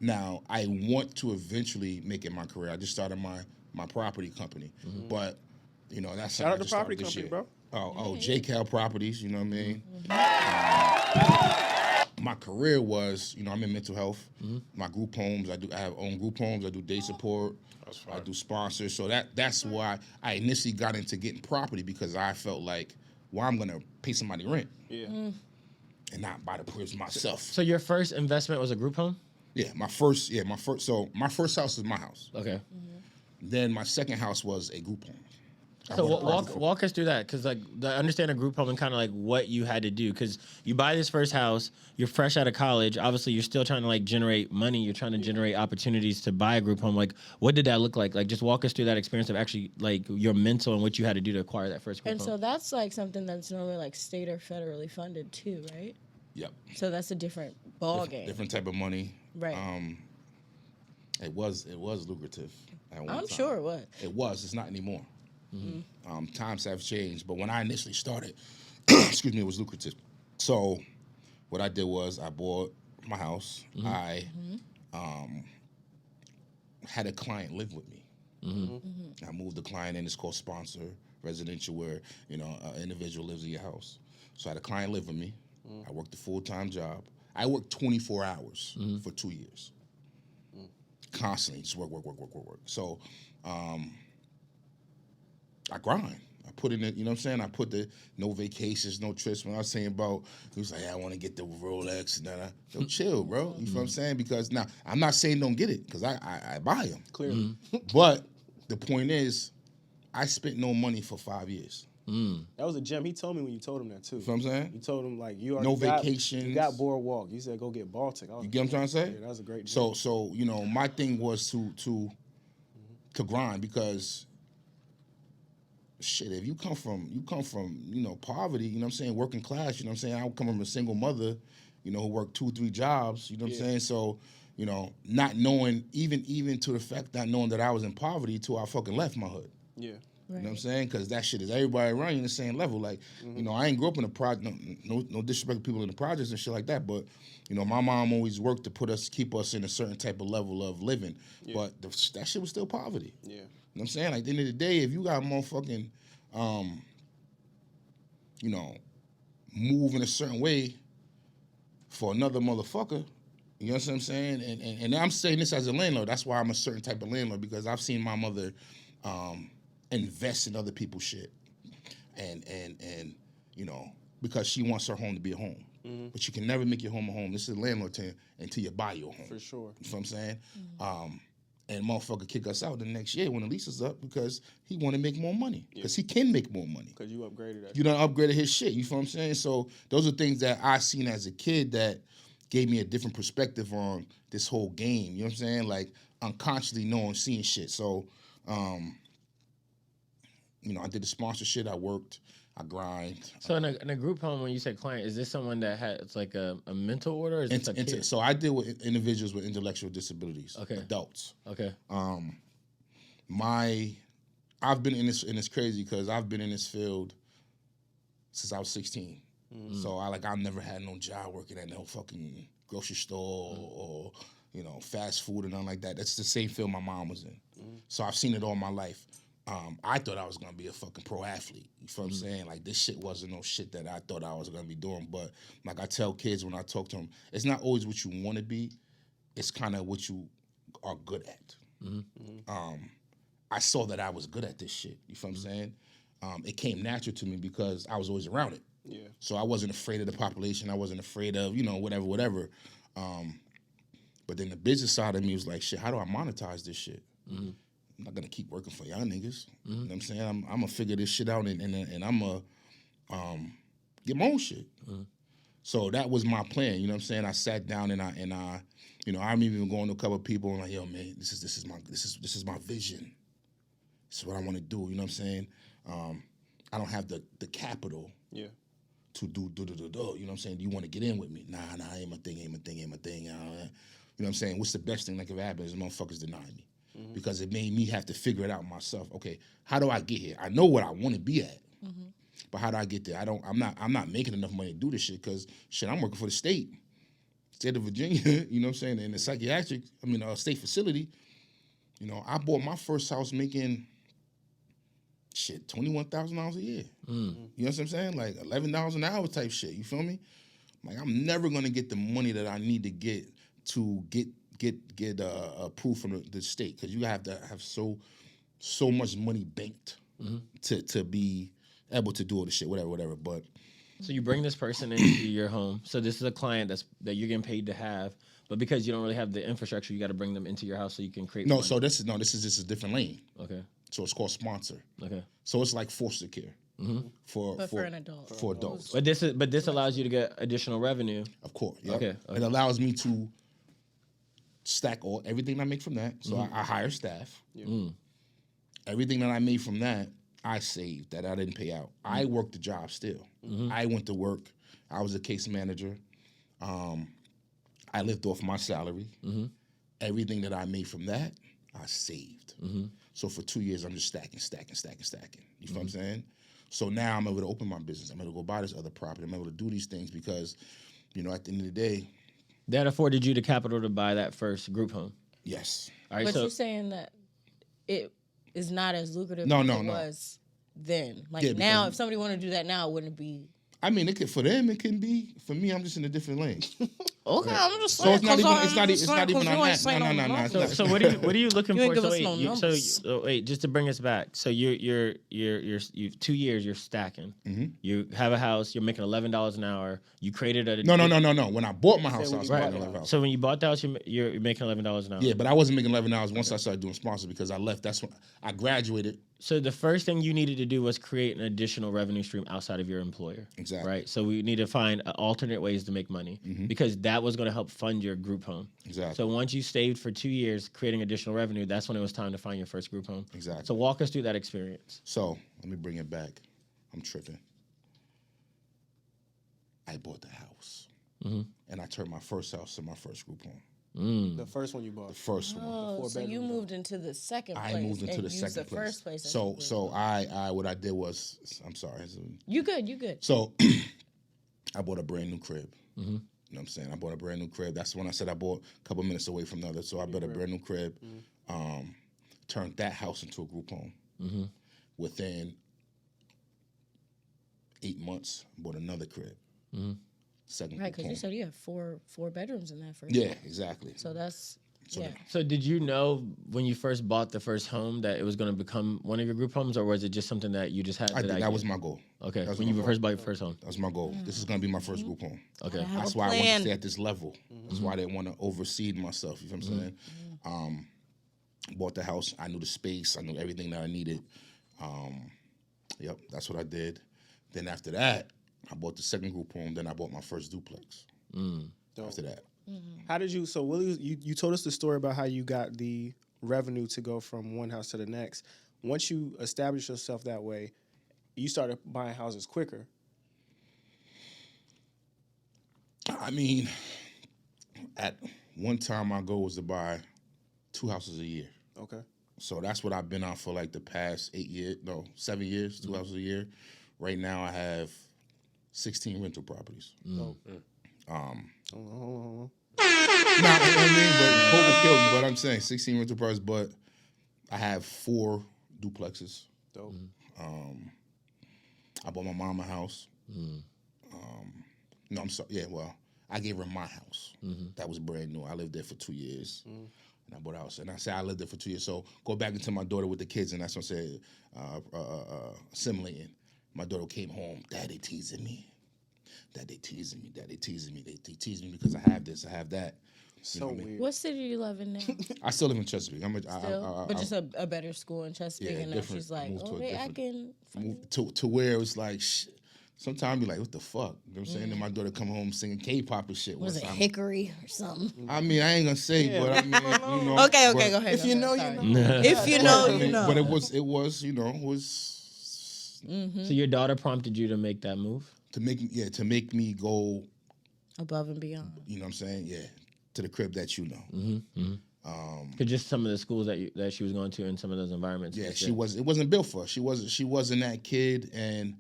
Now, I want to eventually make it my career. I just started my property company. But, you know, that's Shout out to property company, bro. Oh, JCal Properties, you know what I mean? My career was, you know, I'm in mental health. My group homes, I have own group homes. I do day support. I do sponsors. So that's why I initially got into getting property, because I felt like, well, I'm gonna pay somebody rent Yeah. and not buy the cribs myself. So your first investment was a group home? My first house is my house. Okay. Then my second house was a group home. I So bought a property walk us through that, because like I understand a group home and kind of like what you had to do, because you buy this first house, you're fresh out of college, obviously you're still trying to like generate money, you're trying to generate opportunities to buy a group home. Like, what did that look like? Like, just walk us through that experience of actually like your mental and what you had to do to acquire that first group And home. so that's like something that's normally like state or federally funded too, right? Yep. So that's a different ball game. Different type of money. Right. It was lucrative at one I'm time. sure it was. It was. It's not anymore. Times have changed, but when I initially started, excuse me, it was lucrative. So what I did was I bought my house. I had a client live with me. I moved the client in. It's called sponsor residential, where, you know, an individual lives in your house. So I had a client live with me. I worked a full-time job. I worked 24 hours for 2 years. Constantly, just work. So I grind. I put in it, you know what I'm saying? I put the no vacations, no trips. When I was saying about, he was like, hey, I want to get the Rolex. And then yo, chill, bro. You know what I'm saying? Because now, I'm not saying don't get it, because I buy them. Clearly. But the point is, I spent no money for 5 years. That was a gem. He told me when you told him that too. You know what I'm saying? You told him like you already No got, vacations. You got Boardwalk. You said go get Baltic. You get what I'm trying to say? Yeah, that was a great gem. So you know, my thing was to grind, because shit, if you come from you know, poverty, you know what I'm saying, working class, you know what I'm saying, I come from a single mother, you know, who worked 2-3 jobs, you know what I'm saying? So, you know, not knowing, even to the fact not knowing that I was in poverty till I fucking left my hood. Yeah. You know what I'm saying? Because that shit is everybody around you in the same level. Like, you know, I ain't grew up in a project, no disrespect to people in the projects and shit like that, but, you know, my mom always worked to keep us in a certain type of level of living. But that shit was still poverty. Yeah. You know what I'm saying? Like, at the end of the day, if you got motherfucking, you know, move in a certain way for another motherfucker, you know what I'm saying? And I'm saying this as a landlord. That's why I'm a certain type of landlord, because I've seen my mother invest in other people's shit. And you know, because she wants her home to be a home. But you can never make your home a home. This is a landlord term until you buy your home. For sure. You know what I'm saying? And motherfucker kick us out the next year when the lease is up, because he want to make more money. Because he can make more money. Because you upgraded that. You done upgraded his shit. You feel what I'm saying? So those are things that I seen as a kid that gave me a different perspective on this whole game. You know what I'm saying? Like, unconsciously knowing, seeing shit. So, you know, I did the sponsor shit. I worked. I grind. So in a group home, when you say client, is this someone that has like a mental order? Or is this a kid? So I deal with individuals with intellectual disabilities. Okay. Adults. Okay. I've been in this, and it's crazy because I've been in this field since I was 16. So I never had no job working at no fucking grocery store or, you know, fast food or nothing like that. That's the same field my mom was in. So I've seen it all my life. I thought I was gonna be a fucking pro athlete. You feel what I'm saying? Like, this shit wasn't no shit that I thought I was gonna be doing. But like I tell kids when I talk to them, it's not always what you want to be. It's kind of what you are good at. I saw that I was good at this shit. You feel what I'm saying? It came natural to me because I was always around it. Yeah. So I wasn't afraid of the population. I wasn't afraid of, you know, whatever. But then the business side of me was like, shit, how do I monetize this shit? I'm not gonna keep working for y'all niggas. You know what I'm saying? I'm gonna figure this shit out and I'm gonna get my own shit. So that was my plan. You know what I'm saying? I sat down and I you know, I'm even going to a couple of people and like, yo, man, this is my vision. This is what I want to do. You know what I'm saying? I don't have the capital to do. You know what I'm saying? Do you want to get in with me? Nah, ain't my thing. You know what I'm saying? What's the best thing that could happen is the motherfuckers deny me. Because it made me have to figure it out myself. Okay, how do I get here? I know what I want to be at. But how do I get there? I'm not making enough money to do this shit because shit, I'm working for the state of Virginia, you know what I'm saying? In the state facility, you know, I bought my first house making shit, $21,000 a year. You know what I'm saying? Like $11 an hour type shit. You feel me? Like I'm never gonna get the money that I need to get approved from the state because you have to have so much money banked to be able to do all the shit, whatever. But so you bring this person into your home. So this is a client that you're getting paid to have, but because you don't really have the infrastructure, you got to bring them into your house so you can create. No, so this is just a different lane. Okay. So it's called sponsor. Okay. So it's like foster care for an adult. For adults. But this allows you to get additional revenue. Of course. Yep. Okay. It allows me to stack everything I make from that. So I hire staff. Yeah. Everything that I made from that, I saved that I didn't pay out. I worked the job still. I went to work. I was a case manager. I lived off my salary. Everything that I made from that, I saved. So for 2 years, I'm just stacking. You feel what I'm saying? So now I'm able to open my business. I'm able to go buy this other property. I'm able to do these things because, you know, at the end of the day. That afforded you the capital to buy that first group home? Yes. All right, but you're saying that it is not as lucrative as it was then. Like now, if somebody wanted to do that now, it wouldn't be. I mean, for them, it can be. For me, I'm just in a different lane. Okay, I'm just so saying. it's not even on that. No. So what are you looking for? So wait, just to bring us back. So you're 2 years you're stacking. You have a house. You're making $11 an hour. You created a no. When I bought my house, I was making $11. So when you bought the house, you're making $11 an hour. Yeah, but I wasn't making $11 once I started doing sponsors because I left. That's when I graduated. So the first thing you needed to do was create an additional revenue stream outside of your employer. Exactly. Right. So we need to find alternate ways to make money because that was going to help fund your group home. Exactly. So once you saved for 2 years creating additional revenue, that's when it was time to find your first group home. Exactly. So walk us through that experience. So let me bring it back. I'm tripping. I bought the house and I turned my first house to my first group home. The first one you bought. The first one. Oh, so you moved into the second place. I moved into the second place. First place. So I what I did was, I'm sorry. You good. So I bought a brand new crib. You know what I'm saying? I bought a brand new crib. That's when I said I bought a couple minutes away from the other. So I bought a brand new crib. Turned that house into a group home. Within 8 months, bought another crib. Second right, because you said you have four bedrooms in that first. Yeah, exactly. So that's So did you know when you first bought the first home that it was going to become one of your group homes, or was it just something that you just had? That was my goal. Okay, when you first bought your first home. That was my goal. This is going to be my first group home. Okay, that's why I wanted to stay at this level. That's why I didn't want to overseed myself. You know what I'm saying? Bought the house. I knew the space. I knew everything that I needed. Yep, that's what I did. Then after that, I bought the second group home. Then I bought my first duplex. After that. How did you? So Willie, you told us the story about how you got the revenue to go from one house to the next. Once you established yourself that way, you started buying houses quicker. I mean, at one time my goal was to buy 2 houses a year. Okay. So that's what I've been on for like the past 7 years, 2 houses a year. Right now I have 16 rental properties. Hold on. Nah, I mean, but COVID killed me. But I'm saying 16 rental properties, but I have 4 duplexes. Dope. I bought my mom a house. No, I'm sorry. Yeah, well, I gave her my house. That was brand new. I lived there for 2 years. And I bought a house. And I said I lived there for 2 years. So go back into my daughter with the kids, and that's what I said, assimilating. My daughter came home. Dad, they teasing me. Dad, they teasing me. Dad, they teasing me. They tease me because I have this, I have that. So weird. What city do you live in now? I still live in Chesapeake. But just a better school in Chesapeake, and now she's like, oh, they acting funny. To where it was like, sometimes you're like, what the fuck? You know what I'm saying? Then my daughter come home singing K-pop and shit. Was it Hickory or something? I mean, I ain't gonna say, but I mean, you know. Okay, go ahead. If you know, you know. If you know, you know. But it was, you know, it was So your daughter prompted you to make that move? To make me go Above and beyond. You know what I'm saying? Yeah, to the crib that you know. Cause just some of the schools that she was going to in some of those environments. Yeah, she was. It wasn't built for her. She wasn't that kid, and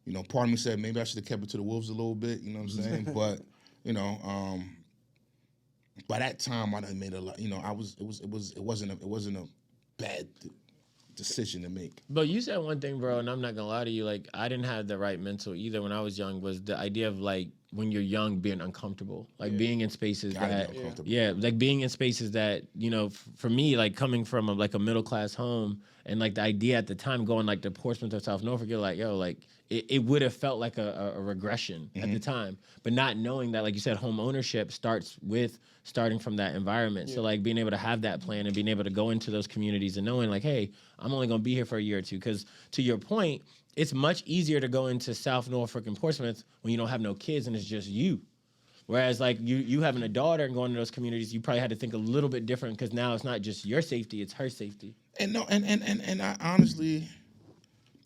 you know, part of me said maybe I should have kept it to the wolves a little bit. You know what I'm saying? But you know, by that time I done made a lot. You know, it wasn't a bad decision to make. But you said one thing, bro, and I'm not gonna lie to you. Like, I didn't have the right mental either when I was young. Was the idea of like when you're young being uncomfortable, like being in spaces like being in spaces that you know, for me, like coming from a middle class home, and like the idea at the time going like to Portsmouth or South Norfolk, you're like, yo, like it would have felt like a regression at the time, but not knowing that, like you said, home ownership starts with starting from that environment. So like being able to have that plan and being able to go into those communities and knowing like, hey, I'm only gonna be here for a year or two. Because to your point, it's much easier to go into South Norfolk and Portsmouth when you don't have no kids and it's just you. Whereas like you having a daughter and going to those communities, you probably had to think a little bit different because now it's not just your safety, it's her safety. And no, and I honestly,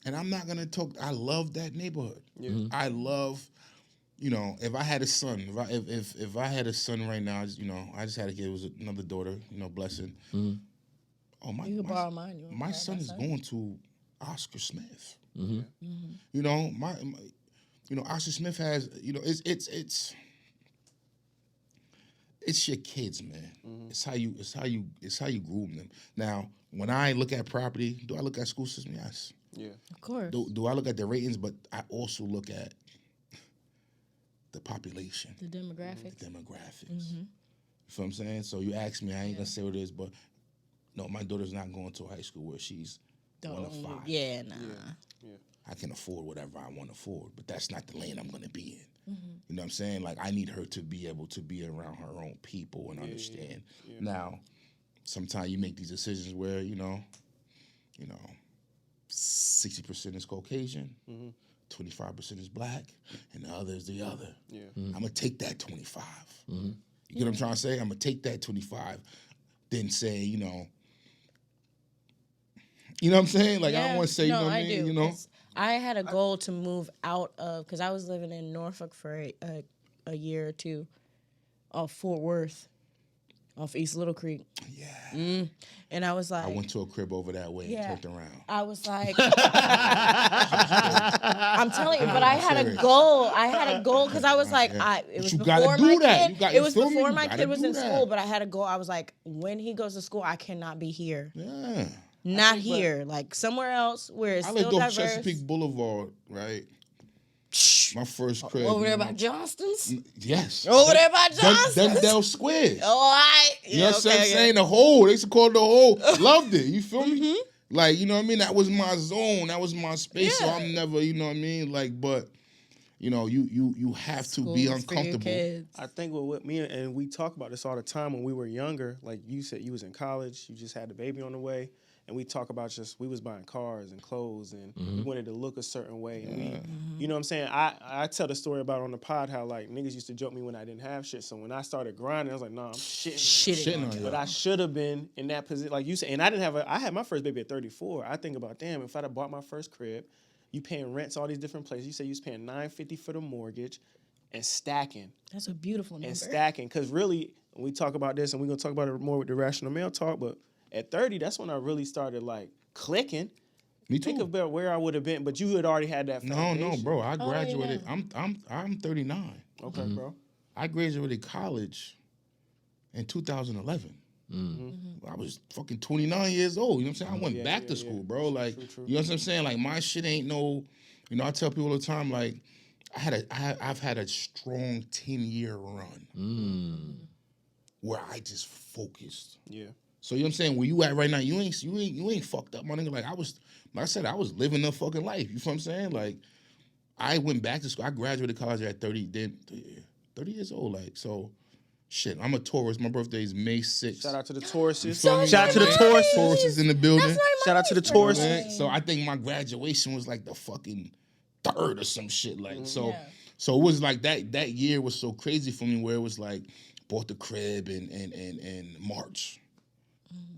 and I'm not gonna talk. I love that neighborhood. Yeah. I love, you know, if I had a son, if I had a son right now, you know, I just had a kid. It was another daughter, you know, blessing. Oh my! You can borrow mine. My son is going to Oscar Smith. You know, you know, Oscar Smith has, you know, it's your kids, man. It's how you groom them. Now, when I look at property, do I look at school system? Yes. Yeah. Of course. Do I look at the ratings? But I also look at the population. The demographics. You feel what I'm saying? So you ask me, I ain't gonna say what it is, but no, my daughter's not going to a high school where she's one of five. Yeah, nah. Yeah. I can afford whatever I want to afford, but that's not the lane I'm gonna be in. You know what I'm saying? Like, I need her to be able to be around her own people and understand. Yeah. Now, sometimes you make these decisions where, you know, 60% is Caucasian, 25% is black, and the other is the other. Yeah. I'm gonna take that 25. You get what I'm trying to say? I'm gonna take that 25, then say, you know what I'm saying? Like, I don't want to say, you know what I mean? You know? I had a goal to move out of, because I was living in Norfolk for a year or two, off Fort Worth, off East Little Creek. Yeah. And I was like, I went to a crib over that way and turned around. I was like, I'm telling you, but I had a goal. Because I was like, it was before my kid. It was before my kid was in school, but I had a goal. I was like, when he goes to school, I cannot be here. Yeah. Not here, like somewhere else where it's still diverse. I lived off Chesapeake Boulevard, right? My first crib. Over there by Johnston's? Yes. Over there by Johnston's? Dundell Square. Oh, you know what I'm saying? The hole. They used to call it the hole. Loved it. You feel me? Like, you know what I mean? That was my zone. That was my space. So I'm never, you know what I mean? Like, but, you know, you have to be uncomfortable. I think with me, and we talk about this all the time when we were younger, like you said, you was in college, you just had the baby on the way. And we talk about we was buying cars and clothes, and we wanted to look a certain way. And you know what I'm saying? I tell the story about on the pod how, like, niggas used to joke me when I didn't have shit. So when I started grinding, I was like, nah, I'm shitting on you. But I should have been in that position, like you said. And I had my first baby at 34. I think about, damn, if I'd have bought my first crib, you paying rents all these different places. You say you was paying $950 for the mortgage and stacking. That's a beautiful number. And stacking. Because really, when we talk about this, and we're going to talk about it more with the Rational Male Talk, but at 30, that's when I really started, like, clicking. Me too. Think about where I would have been, but you had already had that foundation. No, bro. I graduated. I'm 39. Okay, bro. I graduated college in 2011. I was fucking 29 years old. You know what I'm saying? I went back to school, bro. Like, true. You know what I'm saying? Like, my shit ain't no. You know, I tell people all the time, like, I've had a strong 10-year run where I just focused. Yeah. So you know what I'm saying? Where you at right now, you ain't fucked up, my nigga. Like I said, I was living the fucking life. You feel what I'm saying? Like, I went back to school. I graduated college at 30 years old. Like, so shit, I'm a Taurus. My birthday is May 6th. Shout out to the Tauruses. Shout out to the Tauruses. Tauruses in the building. That's right, shout out to the Tauruses. So I think my graduation was like the fucking 3rd or some shit. Like, so it was like that year was so crazy for me where it was like bought the crib in March.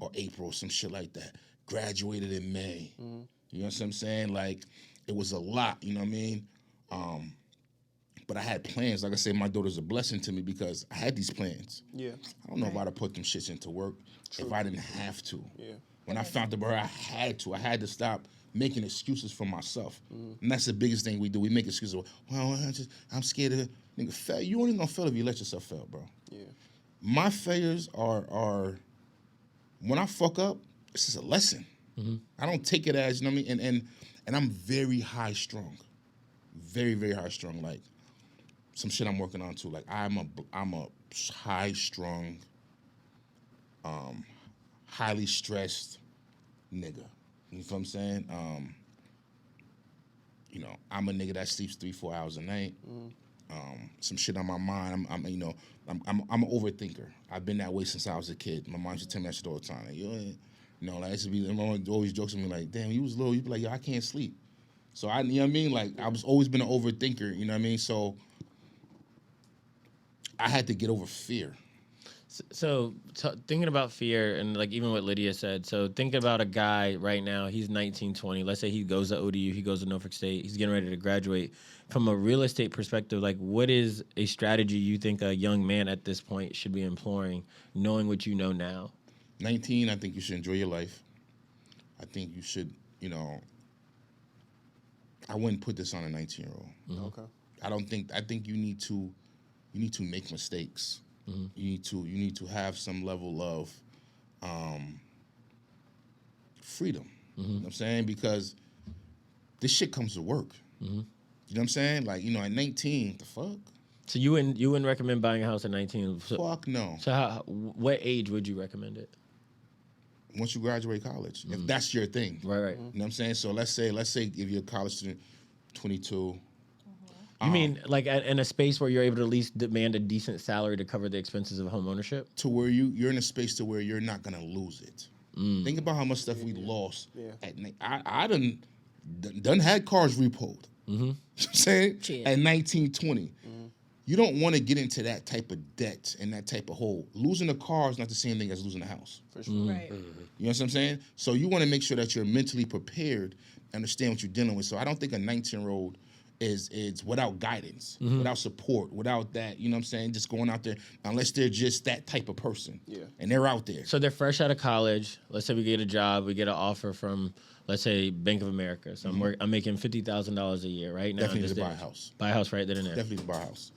Or April, some shit like that. Graduated in May. You know what I'm saying? Like, it was a lot, you know what I mean? But I had plans. Like I said, my daughter's a blessing to me because I had these plans. Yeah. I don't know if I'd have put them shits into work if I didn't have to. Yeah. When I found the bird, I had to. I had to stop making excuses for myself. And that's the biggest thing we do. We make excuses. Well, I'm scared of it. Nigga, you only gonna fail if you let yourself fail, bro. Yeah. My failures are when I fuck up, it's just a lesson. I don't take it as, you know what I mean? And I'm very high strung. Very, very high strung. Like some shit I'm working on too. Like I'm a high strung, highly stressed nigga. You know what I'm saying? You know, I'm a nigga that sleeps 3-4 hours a night. Some shit on my mind. I'm an overthinker. I've been that way since I was a kid. My mom used to tell me that shit all the time. Like, you know, like, my mom always jokes with me like, damn, you was little. You'd be like, yo, I can't sleep. So you know what I mean? Like, I was always been an overthinker. You know what I mean? So I had to get over fear. So thinking about fear and like even what Lydia said, so think about a guy right now, he's 19, 20. Let's say he goes to ODU, he goes to Norfolk State, he's getting ready to graduate. From a real estate perspective, like what is a strategy you think a young man at this point should be employing, knowing what you know now? 19, I think you should enjoy your life. I think you should, you know, I wouldn't put this on a 19-year-old. Okay. I think you need to make mistakes. You need to have some level of freedom. You know what I'm saying? Because this shit comes to work. You know what I'm saying? Like, you know, at 19, the fuck? So you wouldn't recommend buying a house at 19? Fuck no. So what age would you recommend it? Once you graduate college, if that's your thing. Right. You know what I'm saying? So let's say if you're a college student, 22. You mean like in a space where you're able to at least demand a decent salary to cover the expenses of home ownership? To where you're in a space to where you're not gonna lose it. Think about how much stuff we lost. Yeah. I done had cars repoed. You know what I'm saying? Yeah. At 19, 20. You don't want to get into that type of debt and that type of hole. Losing a car is not the same thing as losing a house. For sure. Right. You know what I'm saying? So you want to make sure that you're mentally prepared, understand what you're dealing with. So I don't think a 19-year-old is without guidance, without support, without that, you know what I'm saying, just going out there, unless they're just that type of person. Yeah. And they're out there. So they're fresh out of college. Let's say we get a job, we get an offer from, let's say, Bank of America. So I'm making $50,000 a year right now. Definitely to buy a house. Buy a house right then and there. Definitely to buy a house.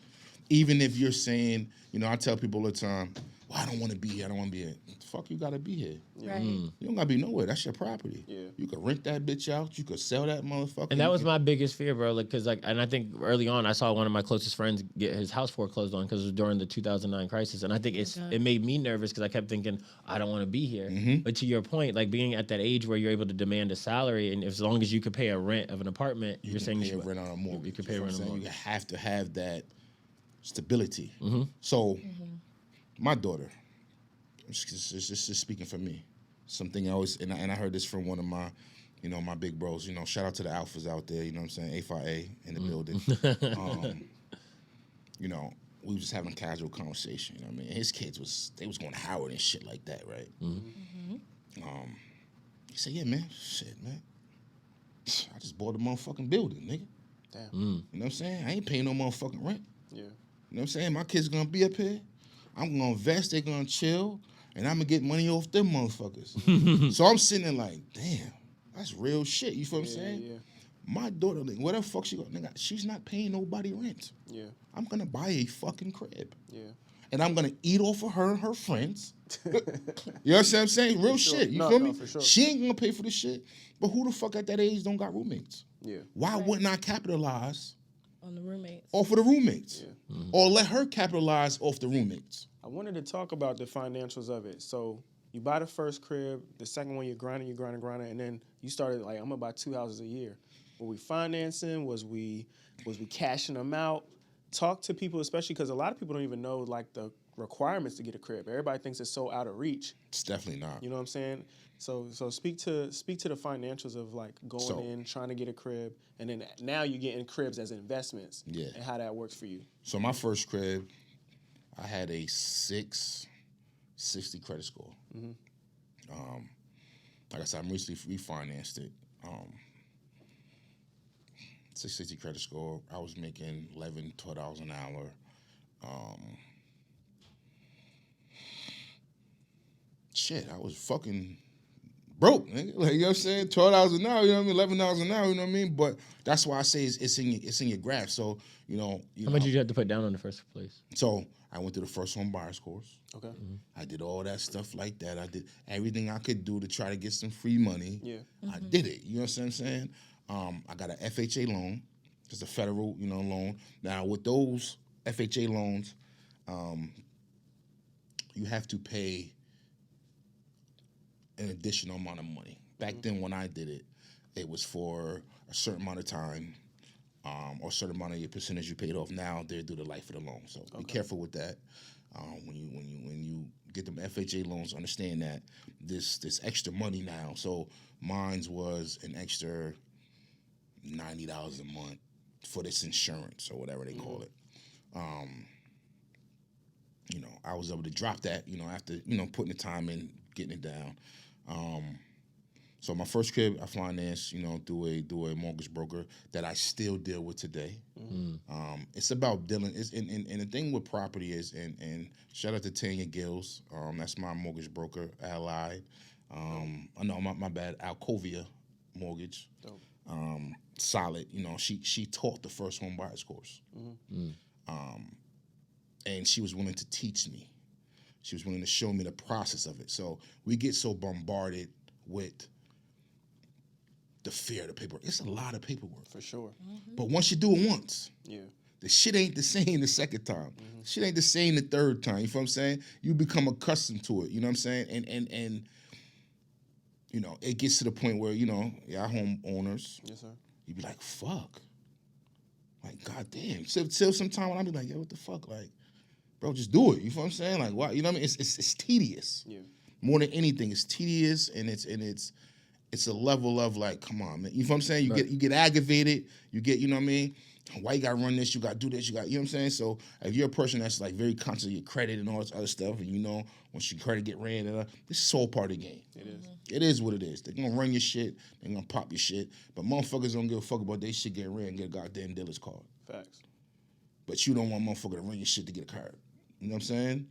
Even if you're saying, you know, I tell people all the time, well, I don't want to be here. I don't want to be here. The fuck you got to be here. Right. You don't got to be nowhere. That's your property. Yeah. You could rent that bitch out. You could sell that motherfucker. And that was my biggest fear, bro. Like, cause like, and I think early on, I saw one of my closest friends get his house foreclosed on because it was during the 2009 crisis, and I think it made me nervous because I kept thinking I don't want to be here. But to your point, like being at that age where you're able to demand a salary, and as long as you could pay a rent of an apartment, you're saying pay you a should rent on a mortgage. You could pay a rent on a mortgage. You have to have that stability. So, my daughter, just speaking for me, something I always, and I heard this from one of my, you know, my big bros, you know, shout out to the alphas out there, you know what I'm saying, A5A in the building. You know, we was just having a casual conversation, you know what I mean? His kids they was going to Howard and shit like that, right? He said, yeah, man, shit, man. I just bought a motherfucking building, nigga. Damn. You know what I'm saying? I ain't paying no motherfucking rent. Yeah. You know what I'm saying? My kids gonna be up here. I'm gonna invest, they're gonna chill, and I'm gonna get money off them motherfuckers. So I'm sitting there like, damn, that's real shit. You feel what I'm saying? Yeah. My daughter, like, where the fuck she go? Nigga, she's not paying nobody rent. Yeah. I'm gonna buy a fucking crib. Yeah. And I'm gonna eat off of her and her friends. You know what I'm saying? Real sure. shit. You No, feel no, me? for sure. She ain't gonna pay for the shit. But who the fuck at that age don't got roommates? Yeah. Why wouldn't I capitalize On the roommates. off of the roommates? Or let her capitalize off the roommates? I wanted to talk about the financials of it. So you buy the first crib, the second one you're grinding, and then you started like, I'm gonna buy 2 houses a year. Were we financing? Was we cashing them out? Talk to people, especially because a lot of people don't even know like the requirements to get a crib. Everybody thinks it's so out of reach. It's definitely not. You know what I'm saying? So speak to the financials of like going in, trying to get a crib, and then now you're getting cribs as investments. Yeah. And how that works for you. So my first crib, I had a 660 credit score. Like I said, I recently refinanced it. 660 credit score. I was making $11, $12 an hour. Shit, I was fucking broke, nigga. Like, you know what I'm saying? $12 an hour, you know what I mean? $11 an hour, you know what I mean? But that's why I say it's in your graph. So, How much did you have to put down on the first place? So I went through the first home buyers course. Okay. I did all that stuff like that. I did everything I could do to try to get some free money. Yeah. I did it. You know what I'm saying? I got an FHA loan. It's a federal, loan. Now with those FHA loans, you have to pay an additional amount of money. Back then when I did it, it was for a certain amount of time, or a certain amount of your percentage you paid off. Now they're due the life of the loan. So be careful with that. When you get them FHA loans, understand that this extra money now. So mine's was an extra $90 a month for this insurance or whatever they call it. I was able to drop that, after, putting the time in, getting it down. So my first crib I financed, through a mortgage broker that I still deal with today. It's about dealing. And the thing with property is, and shout out to Tanya Gills. That's my mortgage broker, Allied. No, my bad, Alcovia Mortgage. Dope. Solid. She taught the first home buyers course. And she was willing to teach me. She was willing to show me the process of it. So we get so bombarded with the fear of the paperwork. It's a lot of paperwork. For sure. But once you do it once, Yeah. the shit ain't the same the second time. Shit ain't the same the third time. You feel what I'm saying? You become accustomed to it. You know what I'm saying? And it gets to the point where, y'all homeowners, Yes, sir. you be like, fuck. Like, goddamn. Still sometime when I be like, yo, what the fuck? Like, bro, just do it. You feel what I'm saying? Like, why? You know what I mean? It's tedious. Yeah. More than anything, it's tedious, and it's a level of like, come on, man. You feel what I'm saying? You get aggravated. You get, you know what I mean? Why you gotta run this? You gotta do this. You know what I'm saying? So if you're a person that's like very conscious of your credit and all this other stuff, and once your credit get ran, this is all part of the game. It is. It is what it is. They're gonna run your shit. They're gonna pop your shit. But motherfuckers don't give a fuck about their shit getting ran and get a goddamn dealer's card. Facts. But you don't want motherfucker to run your shit to get a card. You know what I'm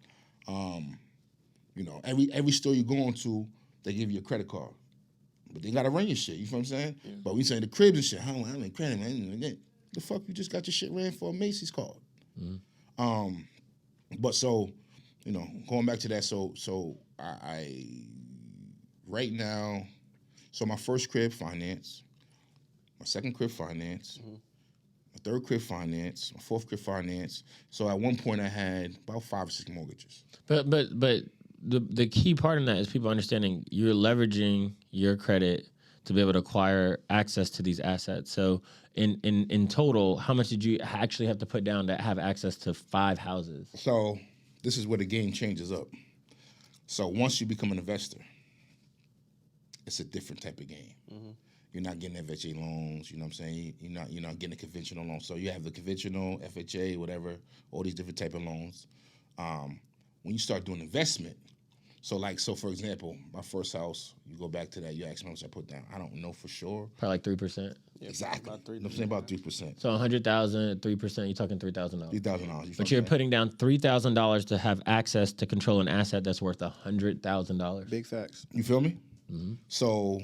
saying? Every store you go into, they give you a credit card. But they gotta run your shit. You feel what I'm saying? Yeah. But we saying the cribs and shit, I ain't credit, man. The fuck you just got your shit ran for a Macy's card. But so, going back to that, so I right now, so my first crib finance, my second crib finance, my third crib finance, my fourth crib finance. So at one point I had about 5 or 6 mortgages. But the key part in that is people understanding you're leveraging your credit to be able to acquire access to these assets. So in total, how much did you actually have to put down to have access to 5 houses? So this is where the game changes up. So once you become an investor, it's a different type of game. You're not getting FHA loans, you know what I'm saying? You're not getting a conventional loan. So you have the conventional, FHA, whatever, all these different type of loans. When you start doing investment, so for example, my first house, you go back to that, you ask me how much I put down. I don't know for sure. Probably like 3%. Yeah, Exactly. About 3. I'm saying about 3%. So 100,000, 3%, you're talking $3,000. $3,000. But you're putting down $3,000 to have access to control an asset that's worth $100,000. Big facts. You feel me? So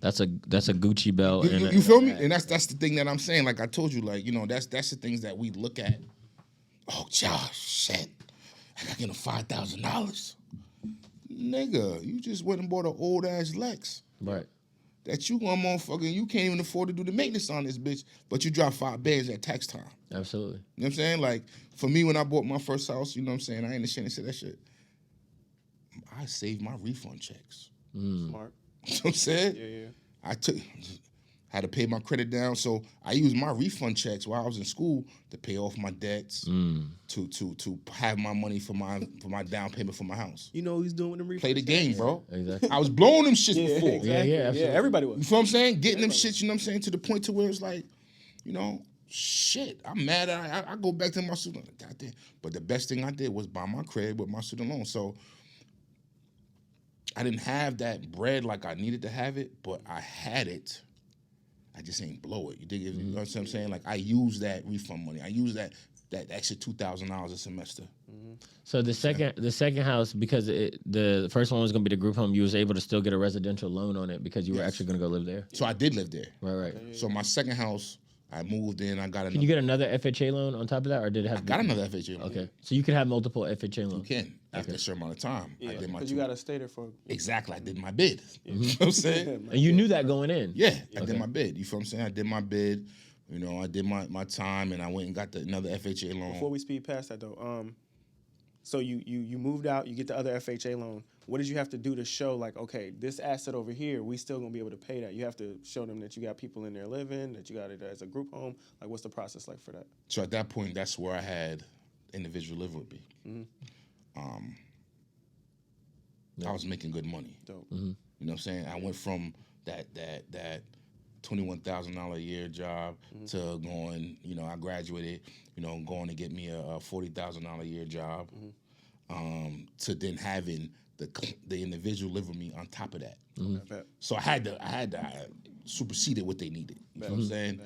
that's a Gucci belt. you feel me? And that's the thing that I'm saying. Like I told you, that's the things that we look at. Oh, Josh, shit. I got to get him $5,000. Nigga, you just went and bought an old ass Lex. Right. That you going motherfucking, you can't even afford to do the maintenance on this bitch, but you drop $5 at tax time. Absolutely. You know what I'm saying? Like, for me, when I bought my first house, you know what I'm saying? I ain't ashamed to say that shit. I saved my refund checks. Smart. You know what I'm saying? Yeah. I had to pay my credit down, so I used my refund checks while I was in school to pay off my debts, to have my money for my down payment for my house. You know what he's doing with the refund. Play the game, bro. Exactly. I was blowing them shits before. Exactly. Yeah, absolutely. Everybody You was. feel what I'm saying? Getting them shits, you know what I'm saying, to the point to where it's like, shit, I'm mad. I go back to my student loan. Goddamn. But the best thing I did was buy my crib with my student loan. So I didn't have that bread like I needed to have it, but I had it. I just ain't blow it. You dig? You know what I'm saying? Like I use that refund money. I use that extra $2,000 a semester. So the second house, because the first one was going to be the group home, you was able to still get a residential loan on it because you were actually going to go live there. So I did live there. Right. So my second house, I moved in. I got another. Can you get another FHA loan on top of that, or did it have? I got another FHA loan. Okay, so you could have multiple FHA loans. You can after a certain amount of time. Yeah, I did my because you got to stay there for. Exactly. I did my bid. You know what I'm saying? And you knew that going in. Yeah, I did my bid. You feel what I'm saying? I did my bid. You know, I did my time, and I went and got another FHA loan. Before we speed past that though, so you moved out, you get the other FHA loan. What did you have to do to show like, okay, this asset over here, we still gonna be able to pay that? You have to show them that you got people in there living, that you got it as a group home. Like, what's the process like for that? So at that point, that's where I had individual live with me. I was making good money. Dope. You know what I'm saying? I went from that $21,000 a year job to going, you know, I graduated, you know, going to get me a $40,000 a year job, to then having the individual live with me on top of that. So I had to supersede what they needed. You know what I'm saying?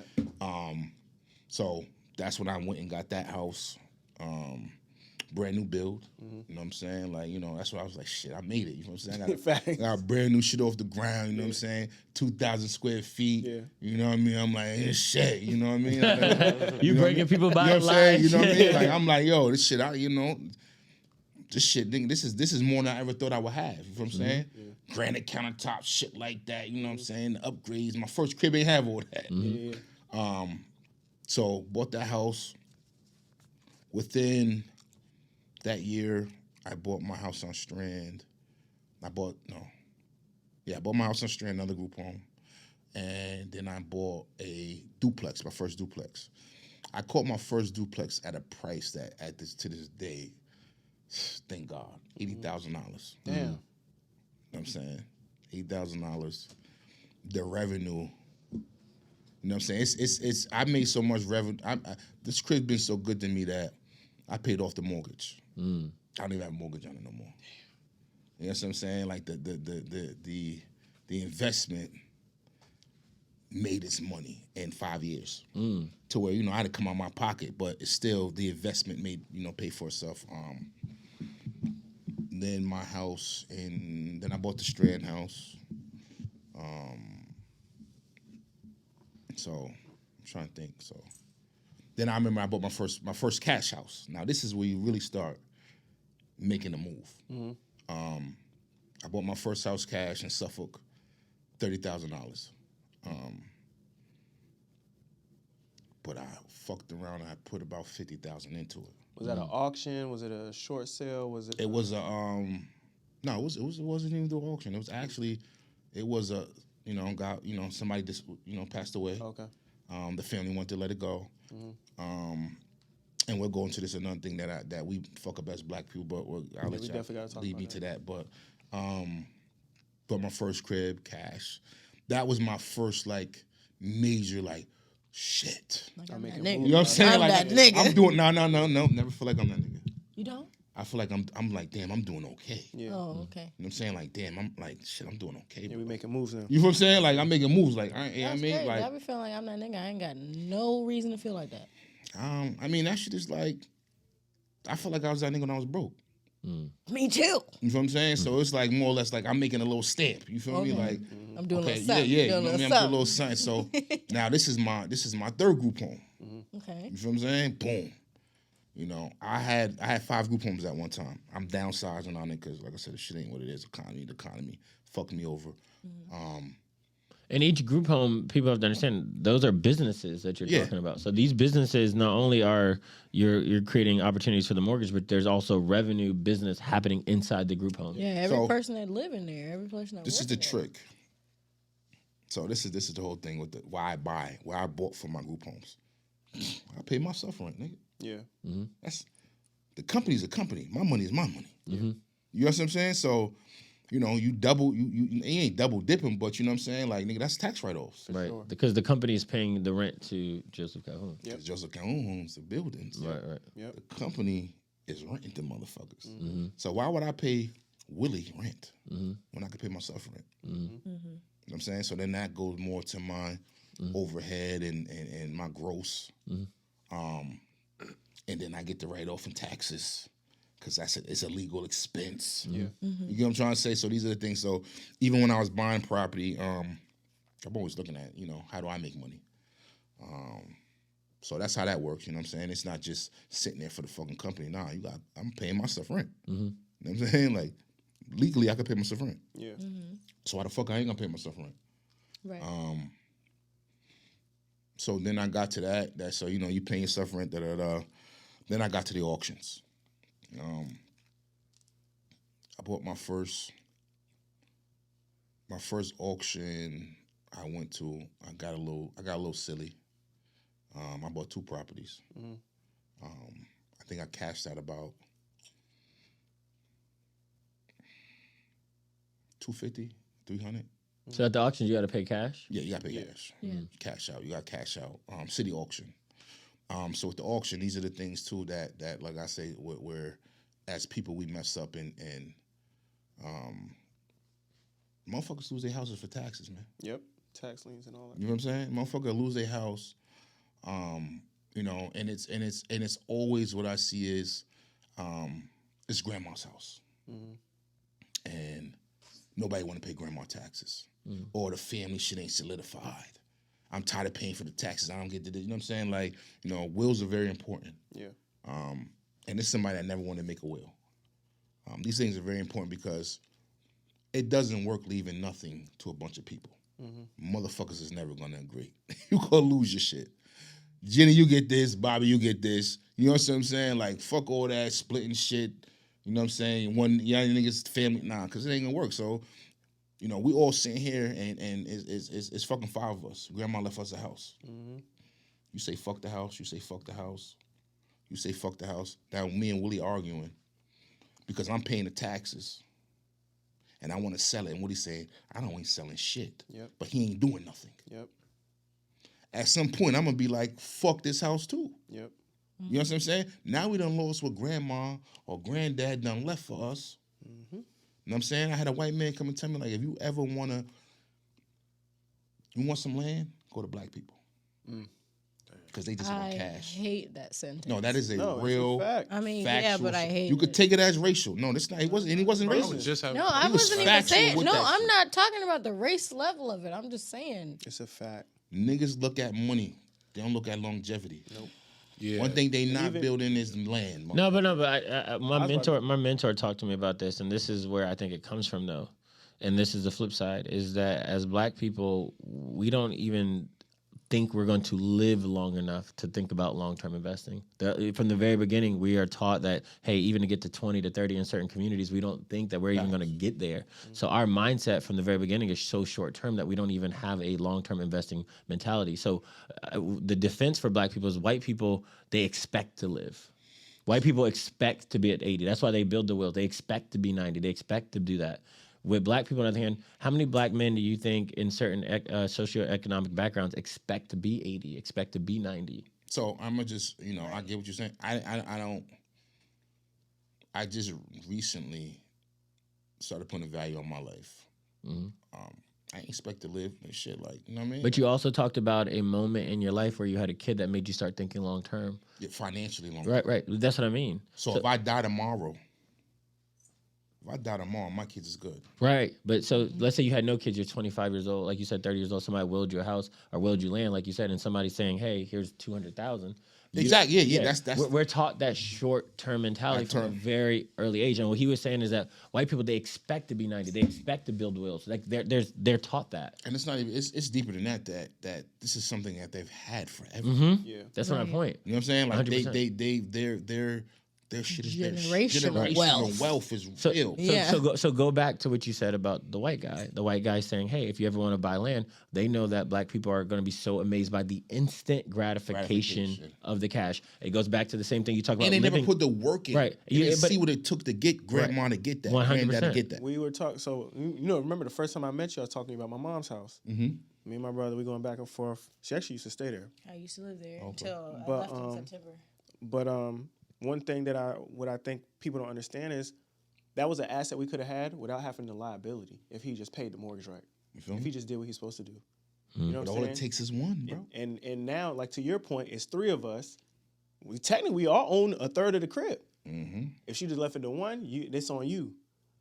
So that's when I went and got that house. Brand new build, you know what I'm saying? Like, you know, that's why I was like, shit, I made it. You know what I'm saying? I got brand new shit off the ground, you know what I'm saying? 2,000 square feet, you know what I mean? I'm like, shit, you know what I mean? Like, you bringing people by you know the what I'm saying? line. You know what I mean? Like, I'm like, yo, this shit, this shit, nigga, this is more than I ever thought I would have. You know what I'm saying? Granite countertops, shit like that, you know what I'm saying? The upgrades. My first crib ain't have all that. So bought that house. Within that year, I bought my house on Strand. I bought my house on Strand, another group home. And then I bought a duplex, my first duplex. I caught my first duplex at a price that to this day, thank God, $80,000. Damn. You know what I'm saying? $8,000. The revenue, you know what I'm saying? It's I made so much revenue. This crib's been so good to me that I paid off the mortgage. I don't even have a mortgage on it no more. You know what I'm saying? Like the investment made its money in 5 years to where, you know, I had to come out of my pocket, but it's still the investment made, you know, pay for itself. Then my house, and then I bought the Strand house. So I'm trying to think. So then I remember I bought my first cash house. Now this is where you really start making a move. I bought my first house cash in Suffolk, $30,000. But I fucked around and I put about $50,000 into it. Was that an auction? Was it a short sale? Was it? It was a no, it wasn't even the auction. It was a somebody just passed away. Okay. The family wanted to let it go. And we'll go into this another thing that we fuck up as black people, but I'll let y'all lead me to that. But my first crib, cash. That was my first like major like shit. Like I'm that making nigga. moves. You know what I'm saying? I'm Like that nigga. I'm doing no. Never feel like I'm that nigga. You don't? I feel like I'm like, damn, I'm doing okay. Yeah. Oh, okay. You know what I'm saying? Like, damn, I'm like, shit, I'm doing okay. Yeah, we making moves now. You know what I'm saying? Like, I'm making moves. Like, you know what I mean? Great. Like, I be feeling like I'm that nigga. I ain't got no reason to feel like that. I mean, that shit is like, I feel like I was that nigga when I was broke. Me too. You know what I'm saying? So it's like more or less like I'm making a little stamp. You feel me? Okay. Like, I'm doing okay, a little something. yeah. You know Doing what I mean? I'm doing a little something. So now this is my third group home. Okay. You feel what I'm saying? Boom. You know, I had 5 group homes at one time. I'm downsizing on it because, like I said, the shit ain't what it is. The economy fucked me over. And each group home, people have to understand, those are businesses that you're talking about. So these businesses, not only are you're creating opportunities for the mortgage, but there's also revenue business happening inside the group home. Yeah, every person that live in there, every person that This is the work there. trick. So this is the whole thing with why I bought for my group homes. I pay myself rent, nigga. Yeah. That's the company's a company. My money is my money. You know what I'm saying? So, you know, you ain't double dipping, but you know what I'm saying? Like, nigga, that's tax write-offs. Right. Sure. Because the company is paying the rent to Joesph Calhoun. Yep. Joesph Calhoun owns the buildings. Right. Yep. The company is renting the motherfuckers. So why would I pay Willie rent when I could pay myself rent? You know what I'm saying? So then that goes more to my overhead and my gross. And then I get the write-off in taxes because it's a legal expense. Yeah. You get what I'm trying to say? So these are the things. So even when I was buying property, I'm always looking at, how do I make money? So that's how that works, you know what I'm saying? It's not just sitting there for the fucking company. Nah, I'm paying myself rent. You know what I'm saying? Like, legally, I could pay myself rent. Yeah. So why the fuck I ain't gonna pay myself rent? Right. So then I got to that so, you paying yourself rent, da-da-da. Then I got to the auctions. I bought my first auction I went to. I got a little silly. I bought 2 properties. I think I cashed out about $250, $300. So at the auction, you got to pay cash? Yeah, you got to pay cash. Yeah. Cash out. You got to cash out. City auction. So with the auction, these are the things too that like I say, where as people we mess up and motherfuckers lose their houses for taxes, man. Yep. Tax liens and all that. You know what I'm saying? Motherfucker lose their house. And it's always what I see is it's grandma's house. And nobody want to pay grandma taxes. Or the family shit ain't solidified. I'm tired of paying for the taxes. I don't get to this. You know what I'm saying? Like, wills are very important. Yeah. And it's somebody that never wanted to make a will. These things are very important because it doesn't work leaving nothing to a bunch of people. Motherfuckers is never going to agree. You gonna lose your shit. Jenny, you get this. Bobby, you get this. You know what I'm saying? Like, fuck all that splitting shit. You know what I'm saying? One young niggas family, because it ain't gonna work. So, we all sitting here and it's fucking 5 of us. Grandma left us a house. You say fuck the house. You say fuck the house. You say fuck the house. Now me and Willie arguing because I'm paying the taxes and I want to sell it. And Willie's saying, I ain't selling shit. Yep. But he ain't doing nothing. Yep. At some point, I'm going to be like, fuck this house too. Yep. You know what I'm saying? Now we done lost what grandma or granddad done left for us. You know what I'm saying? I had a white man come and tell me, like, if you ever you want some land, go to black people. Because they just want cash. I hate that sentence. No, that is a No, it's a real fact. I mean, factual yeah, but I shit. hate You could it. take it as racial. No, that's not. He wasn't racist. Just have No, I was wasn't even factual saying. with No, that I'm shit. not talking about the race level of it. I'm just saying. It's a fact. Niggas look at money. They don't look at longevity. Nope. yeah. One thing they not even- building is land. No, but my was about my mentor talked to me about this, and this is where I think it comes from, though. And this is the flip side: is that as Black people, we don't even think we're going to live long enough to think about long-term investing. From the very beginning, we are taught that, hey, even to get to 20 to 30 in certain communities, we don't think that we're even going to get there. So our mindset from the very beginning is so short-term that we don't even have a long-term investing mentality. So the defense for Black people is white people, they expect to live. White people expect to be at 80. That's why they build the wills. They expect to be 90. They expect to do that. With Black people, on the other hand, how many Black men do you think in certain socioeconomic backgrounds expect to be 80, expect to be 90? So I'm gonna just, I get what you're saying. I just recently started putting a value on my life. I ain't expect to live and shit, like, you know what I mean? But you also talked about a moment in your life where you had a kid that made you start thinking long term. Yeah, financially long. Right. That's what I mean. So if I die tomorrow, my kids is good. Right. But so let's say you had no kids, you're 25 years old, like you said, 30 years old, somebody willed you a house or willed you land, like you said, and somebody's saying, hey, here's 200,000. Exactly. Yeah. That's We're taught that short-term mentality from a very early age. And what he was saying is that white people, they expect to be 90. They expect to build wills. Like they're taught that. and it's not even. It's deeper than that. That this is something that they've had forever. Yeah. That's my point. You know what I'm saying? Like 100%. their shit is Generational wealth is So, real. so go back to what you said about the white guy. The white guy saying, hey, if you ever want to buy land, they know that Black people are going to be so amazed by the instant gratification of the cash. It goes back to the same thing you talk about. And they living. never put the work in. Right. They didn't But- see what it took to get grandma to get that, 100%. granddad to get that. We were talking. So remember the first time I met you, I was talking about my mom's house. Me and my brother, we going back and forth. She actually used to stay there. I used to live there until I But, left in September. But one thing that I think people don't understand is that was an asset we could have had without having the liability if he just paid the mortgage right. You feel If me? he just did what he's supposed to do. You know what But I'm all saying? it takes is one, bro. And now, like to your point, it's 3 of us. We all own a third of the crib. Mm-hmm. If she just left it to one, it's on you.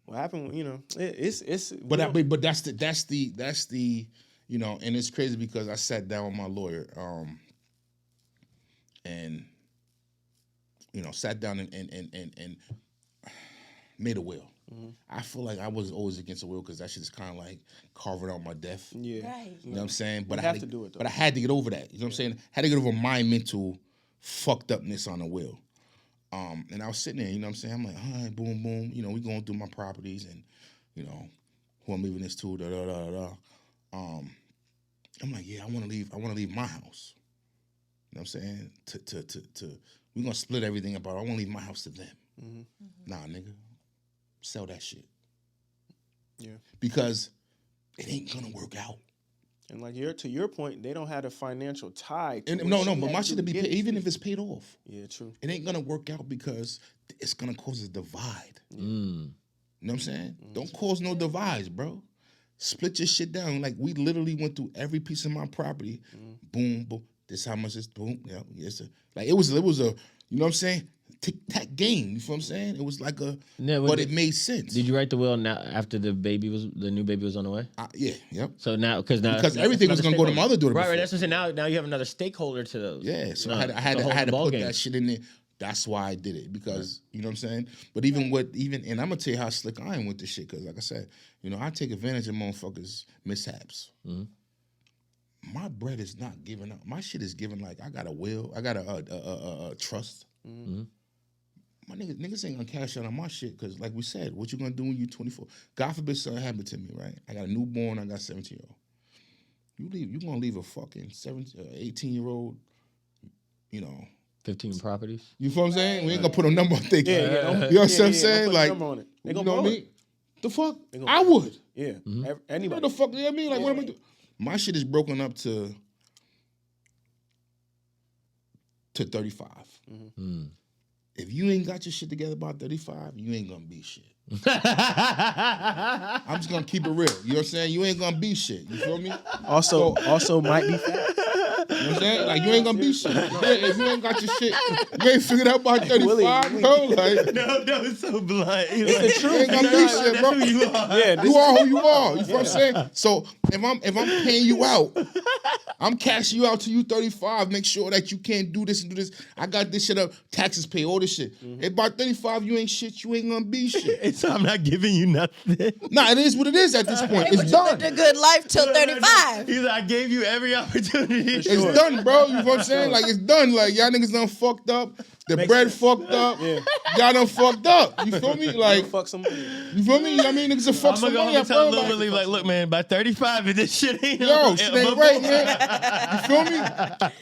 What happened? You know, it's. But that's the you know, and it's crazy because I sat down with my lawyer, and you know, sat down and made a will. Mm-hmm. I feel like I was always against a will because that shit is kind of like carving out my death. Yeah, Right. You know what I'm saying? But I have to do it though. But I had to get over that. You know what I'm saying? Had to get over my mental fucked upness on the will. And I was sitting there, you know what I'm saying? I'm like, all right, boom, boom. You know, we going through my properties and, you know, who I'm leaving this to, da da da da. I'm like, yeah, I want to leave my house. You know what I'm saying? To we're gonna split everything up. I want to leave my house to them. Mm-hmm. Nah, nigga, sell that shit. Yeah, because it ain't gonna work out. And like to your point, they don't have a financial tie. And no, but my shit to be paid, even if it's paid off. Yeah, true. It ain't gonna work out because it's gonna cause a divide. Mm. You know what I'm saying? Don't cause no divides, bro. Split your shit down. Like we literally went through every piece of my property. Boom, boom. This how much is boom. Yeah, yes. Like it was a, you know what I'm saying? Tic-tac game. You feel what I'm saying? It was like but it made sense. Did you write the will now after the new baby was on the way? Yeah, yep. So now, because everything was gonna go to my other daughter. Right. That's what I'm saying. Now you have another stakeholder to those. Yeah. So I had to put that shit in there. That's why I did it because you know what I'm saying. But and I'm gonna tell you how slick I am with this shit because like I said, you know I take advantage of motherfuckers' mishaps. Mm-hmm. My bread is not giving up. My shit is giving like I got a will. I got a trust. Mm-hmm. My niggas ain't gonna cash out on my shit because, like we said, what you gonna do when you 24? God forbid something happened to me, right? I got a newborn, I got 17-year-old. You gonna leave a fucking 18-year-old, you know. 15 properties. You feel what I'm saying? We ain't gonna put a number on things. Yeah, you know what I'm saying? Like, they you gonna know what I blow mean? The fuck? I would. Yeah. What Anybody. the fuck? You know what I mean? Like, what am I doing? My shit is broken up to 35. Mm-hmm. If you ain't got your shit together by 35, you ain't gonna be shit. I'm just gonna keep it real. You know what I'm saying? You ain't gonna be shit. You feel me? Also might be fat. You know what I'm saying? Like, you ain't gonna be shit. If you ain't got your shit, you ain't figured out by 35, bro. Like, no, it's so blunt. It's the truth. You ain't gonna be shit, bro. Who you are. Yeah, you are who you are. You feel what I'm saying? So if I'm paying you out, I'm cashing you out till you 35. Make sure that you can't do this and do this. I got this shit up. Taxes pay, all this shit. If by 35 you ain't shit, you ain't gonna be shit. So I'm not giving you nothing. Nah, it is what it is at this point. It's done. Lived a good life till 35. He's like, I gave you every opportunity. It's done, bro. You know what I'm saying? Like, it's done. Like, y'all niggas done fucked up. The bread fucked up. Yeah. Y'all done fucked up. You feel me? Like, fuck some money. You feel me? I mean, niggas are fuck some money up, bro. I'm gonna tell like, look, man, by 35, if this shit ain't shit ain't right, man. You feel me?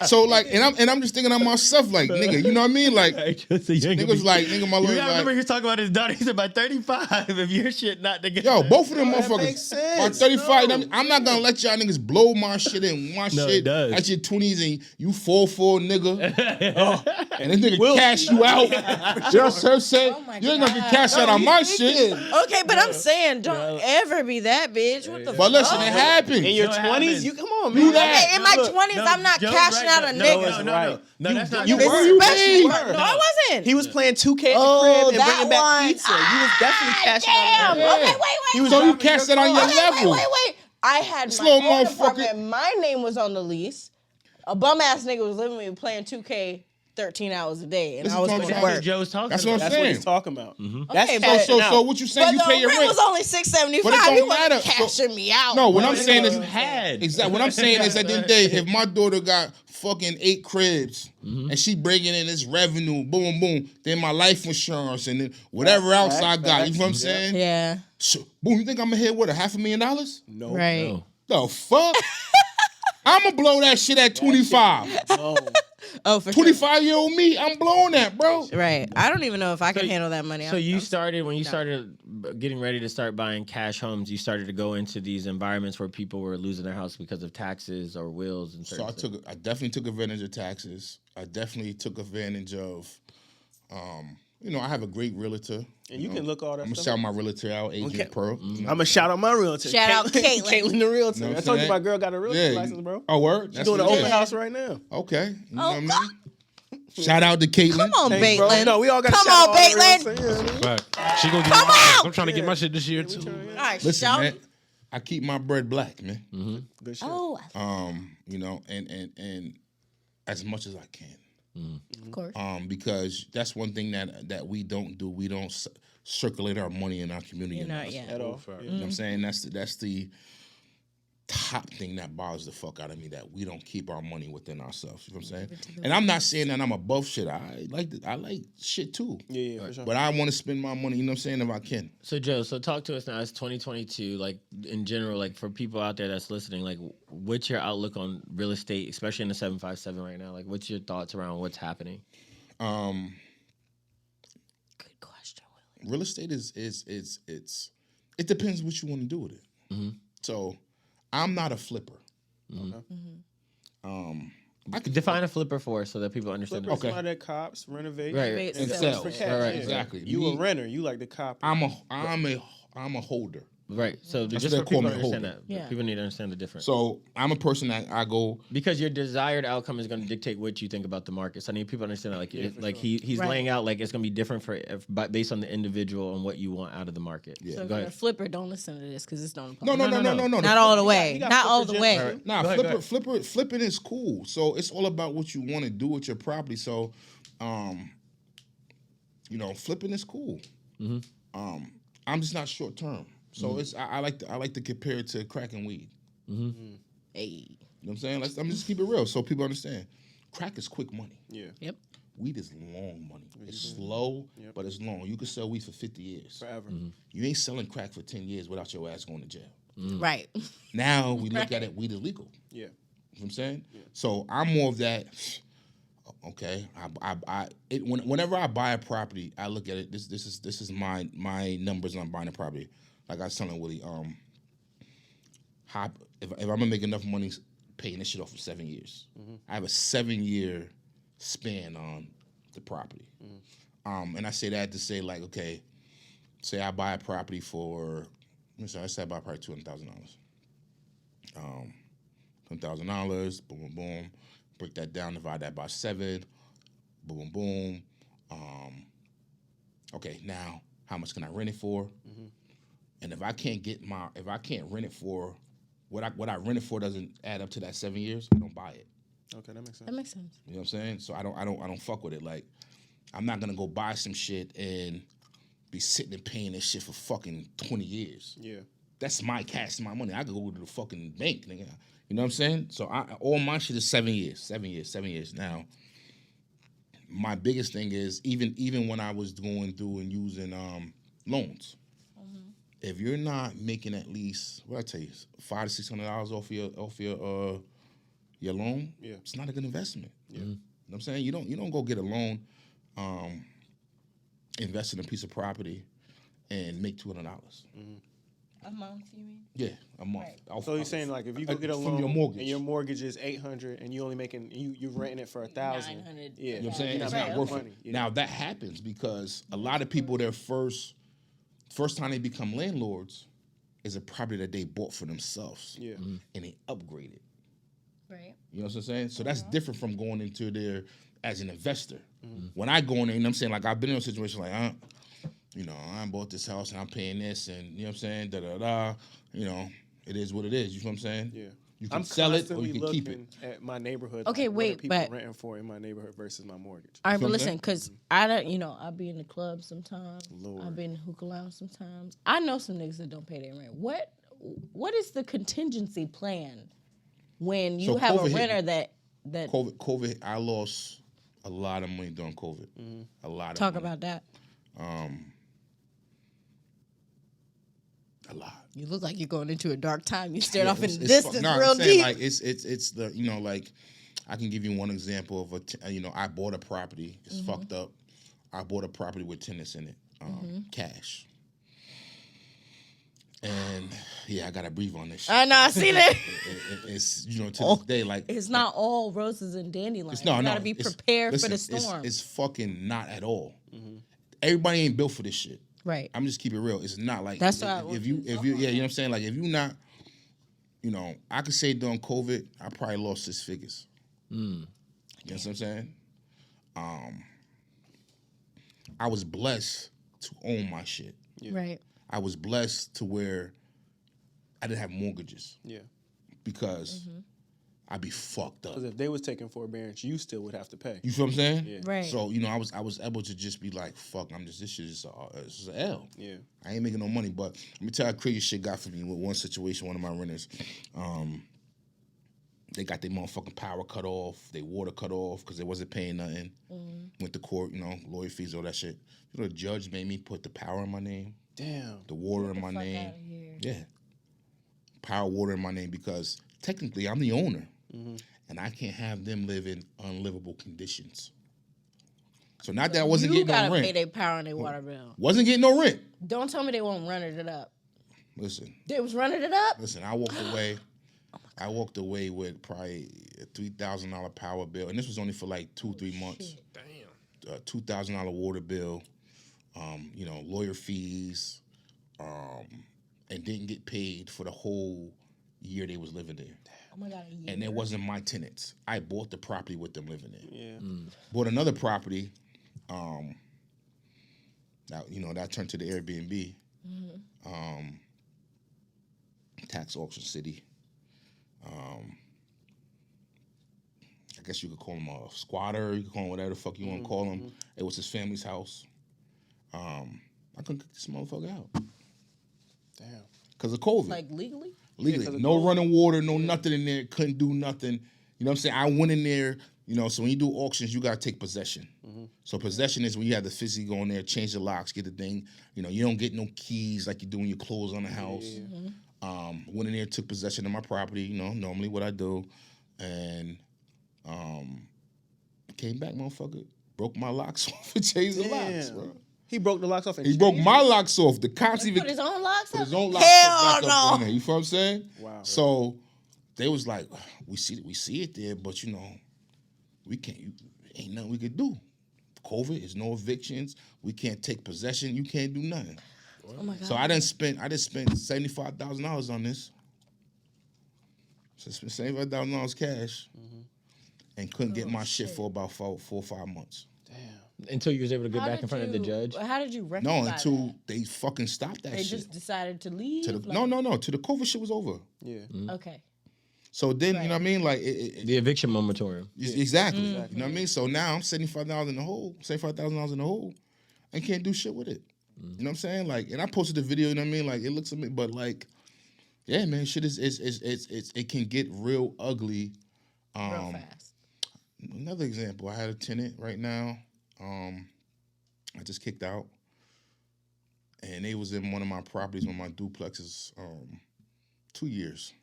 So, like, and I'm just thinking of myself, like, nigga, you know what I mean? Like, niggas like, nigga, my lawyer, I remember like, he was talking about his daughter. He said, by 35, if your shit not together. yo, both of them motherfuckers. Makes sense. By 35, I'm not gonna let y'all niggas blow my shit and my shit does. at your 20s and you 4'4" nigga. And this nigga cash you out. Just her say, Oh my you ain't gonna get God. cash out on my shit. Okay, but I'm saying, don't ever be that bitch. What the fuck? But listen, it happened. In your No, it 20s, happens. you come on, Do man. that. Okay, in my 20s, I'm not Joe's cashing right, out a no, nigga. No, that's not You true. were. Especially, You no, I wasn't. He was playing 2K at the Oh, crib and that bringing back one. pizza. You was definitely cashing Damn. out. Yeah. Okay, wait. He was So you driving cashed your that on your car. level. Wait. I had Slow my own motherfucker. apartment. My name was on the lease. A bum ass nigga was living with me playing 2K 13 hours a day, and This I is was what going to I'm work. What Joe's talking That's what I'm about. That's what saying. he's talking about. Okay, That's but- cashing So out. what you saying? But You the pay your rent rent. was only $675. But it don't He wasn't matter. cashing me out. No, what I'm saying is, had. exactly. What I'm saying is, at the end of the day, if my daughter got fucking 8 cribs and she bringing in this revenue, boom, boom, then my life insurance and then whatever else I got, you know what I'm saying? Yeah. So, boom, you think I'm gonna hit what, $500,000? No. Right. The fuck? I'm gonna blow that shit at 25. No. Oh, for sure. 25-year-old me, I'm blowing that, bro. Right. I don't even know if I can handle that money. So you started, when you started getting ready to start buying cash homes, you started to go into these environments where people were losing their house because of taxes or wills and certain So I definitely took advantage of taxes. I definitely took advantage of you know, I have a great realtor. And you can look all that I'm gonna stuff shout up. my realtor out, Agent Pearl. I'm gonna shout out my realtor. Shout out Caitlin. Caitlin the realtor. You know what I I'm told you saying? my girl got a realtor license, bro. Oh, word? She's doing an legit. open house right now. Okay. You know Oh, what I mean? Shout out to Caitlin. Come on, Thanks, bro. Baitlin. No, we all got Come shout out on, all the Baitlin. realtors, you know what I mean? Fact. She gonna give Come me my on! I'm trying to get my shit this year too. All right, Listen, shout. man, I keep my bread black, man. Good shit. Oh, You know, and as much as I can. of course. Because that's one thing that we don't do. We don't circulate our money in our community You're enough. not yet. At all. You know what I'm saying? That's the top thing that bothers the fuck out of me, that we don't keep our money within ourselves. You know what I'm saying? And I'm not saying that I'm above shit. I like shit too. Yeah, for sure. But I want to spend my money, you know what I'm saying, if I can. So Joe, so talk to us now. It's 2022. Like in general, like for people out there that's listening, like what's your outlook on real estate, especially in the 757 right now? Like what's your thoughts around what's happening? Good question, Willie. Real estate is it depends what you want to do with it. So I'm not a flipper. I could define a flipper for us so that people understand. Flipper, Okay. somebody that cops, renovate, Right. And Sell. sell. for cash. Right, yeah. exactly. You Me- a renter. You like the cop. I'm a holder. Right. So That's just what for they call people to me, understand holder. that. Yeah. People need to understand the difference. So I'm a person that I go. Because your desired outcome is going to dictate what you think about the market. So I need people to understand that, like, he's Right. laying out like it's going to be different based on the individual and what you want out of the market. Yeah. So if Go you're a ahead. flipper, don't listen to this because it's don't. No. Not all the way. You got Not all the flipper way. gems, Alright. Nah, Go ahead. flipping is cool. So it's all about what you want to do with your property. So, you know, flipping is cool. I'm just not short term. So I like to compare it to crack and weed. Hey. You know what I'm saying? I'm just keep it real so people understand. Crack is quick money. Yeah. Yep. Weed is long money. It's slow, but it's long. You can sell weed for 50 years. Forever. You ain't selling crack for 10 years without your ass going to jail. Right. Now we look at it, weed is legal. Yeah. You know what I'm saying? So I'm more of that. Okay, whenever I buy a property, I look at it. This is my numbers on buying a property. Like I was telling Willie, if I'm gonna make enough money paying this shit off for 7 years, I have a 7-year span on the property. And I say that to say like, okay, say I buy a property for, let's say I buy probably $200,000. $200,000, boom, boom, boom. Break that down, divide that by 7, boom, boom, boom. Okay, now how much can I rent it for? And if I can't rent it for what I rent it for doesn't add up to that 7 years, I don't buy it. Okay, that makes sense. That makes sense. You know what I'm saying? So I don't fuck with it. Like, I'm not gonna go buy some shit and be sitting and paying this shit for fucking 20 years. Yeah. That's my cash, my money. I could go to the fucking bank, nigga. You know what I'm saying? So all my shit is 7 years, 7 years, 7 years. Now, my biggest thing is even when I was going through and using loans, if you're not making at least what I tell you, $500 to $600 off your loan, Yeah. it's not a good investment. Yeah. You know what I'm saying? You don't go get a loan, invest in a piece of property, and make $200. A month, you mean? Yeah, a month. Right. So you're saying like if you go get a from loan your mortgage. and your mortgage is $800 and you only making you renting it for $1,000. 900. Yeah. You know what I'm saying? You're It's not not making worth money. it. Yeah. Now that happens because a lot of people, their first time they become landlords is a property that they bought for themselves. Yeah. And they upgraded. Right. You know what I'm saying? So that's different from going into there as an investor. When I go in there, you know what I'm saying? Like I've been in a situation like, you know, I bought this house and I'm paying this and you know what I'm saying? Da-da-da. You know, it is what it is. You know what I'm saying? Yeah. You can I'm sell it or constantly you can keep it. looking at my neighborhood. Okay, what are wait, people but- renting for in my neighborhood versus my mortgage. All right, but what I'm listen, saying? because I don't, I be in the club sometimes. Lord. I be in the hookah lounge sometimes. I know some niggas that don't pay their rent. What is the contingency plan when you So have a COVID hit renter me. that COVID, I lost a lot of money during COVID. A lot of talk money. about that? A lot. You look like you're going into a dark time. You stared off It's- in the it's distance no, I'm real saying, deep. Like it's the like I can give you one example of I bought a property. It's fucked up. I bought a property with tenants in it, cash. And yeah, I gotta breathe on this shit. I know, I see that. It's to this day like It's not all roses and dandelions. it's no, you no. gotta be it's- prepared listen, for the storm. It's fucking not at all. everybody ain't built for this shit. Right. I'm just keep it real. It's not like That's why if you yeah, you know what I'm saying? Like if you not, you know, I could say during COVID, I probably lost 6 figures. You know what I'm saying? I was blessed to own my shit. Yeah. Right. I was blessed to where I didn't have mortgages Yeah. because I'd be fucked up. Because if they was taking forbearance, you still would have to pay. You feel what I'm saying? Yeah. Right. So, you know, I was able to just be like, fuck, this shit is this is an L. Yeah. I ain't making no money, but let me tell you how crazy shit got for me with one situation, one of my renters. They got their motherfucking power cut off, their water cut off because they wasn't paying nothing. Went to court, you know, lawyer fees, all that shit. You know, the judge made me put the power in my name, Damn. the water in my Fuck name. outta here. Yeah. Power, water in my name because technically I'm the owner. And I can't have them live in unlivable conditions. So not that I wasn't You getting no gotta pay rent. their power and their water bill. Wasn't getting no rent. Don't tell me they won't running it up. Listen, They was running it up. I walked away. I walked away with probably a $3,000 power bill, and this was only for like 2-3 months. Damn. $2,000 water bill, you know, lawyer fees, and didn't get paid for the whole year they was living there. Oh my God. And it wasn't my tenants. I bought the property with them living there. Yeah. Bought another property. That turned to the Airbnb. Tax auction city. I guess you could call him a squatter. You could call him whatever the fuck you want to call him. It was his family's house. I couldn't kick this motherfucker out Damn. because of COVID. Like legally? Legally. 'cause of No COVID. running water, no nothing in there. Couldn't do nothing. You know what I'm saying? I went in there, you know, so when you do auctions, you got to take possession. So possession is when you have to physically go in there, change the locks, get the thing. You know, you don't get no keys like you do when you close on the house. Went in there, took possession of my property, you know, normally what I do. And came back, motherfucker. Broke my locks off and changed the locks, Damn. bro. He broke the locks off and He broke changed my locks off. The cops even Put his own locks put up? his own locks Hell back up in no. there. You feel what I'm saying? Wow. So they was like, we see it there, but you know, we can't. Ain't nothing we could do. COVID is no evictions. We can't take possession. You can't do nothing. Oh my God. So I done spent $75,000 on this. So I spent $75,000 cash, and couldn't get my shit for about 4 or 5 months. Damn. Until you was able to get How back did in front of the you- judge. How did you rectify No, until that? they fucking stopped that They shit. just decided to leave? To the, Like- no. Till the COVID shit was over. Yeah. Okay. So then, you know what I mean? Like, The eviction moratorium. exactly. You know what I mean? So now I'm $75,000 in the hole, $75,000 in the hole, and can't do shit with it. You know what I'm saying? Like, and I posted the video. You know what I mean? Like, it looks amazing, but like, yeah, man, shit is it can get real ugly. Real fast. Another example, I had a tenant right now. I just kicked out, and they was in one of my properties, one of my duplexes, 2 years.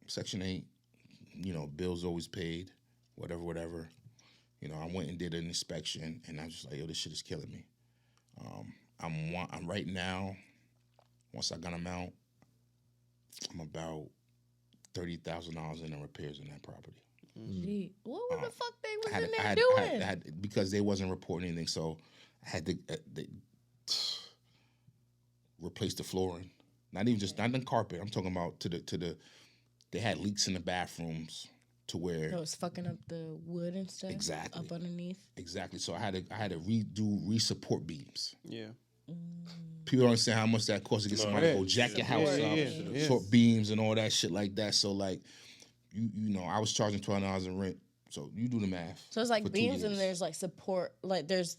Section 8, you know, bills always paid, whatever. You know, I went and did an inspection, and I was just like, yo, this shit is killing me. I'm right now, once I got them out, I'm about $30,000 in the repairs in that property. Gee, what the fuck they was I in there had, doing? I had because they wasn't reporting anything, so I had to replace the flooring. Not the carpet. I'm talking about to the. They had leaks in the bathrooms to where It was fucking up the wood and stuff. Exactly. Up underneath. exactly. So I had to re-support beams. Yeah. People don't understand how much that costs to get somebody to go jack your house up, yeah. sort beams and all that shit like that. So like, you know, I was charging $12 in rent. So you do the math. So it's like for 2 beams and years. there's like support. Like there's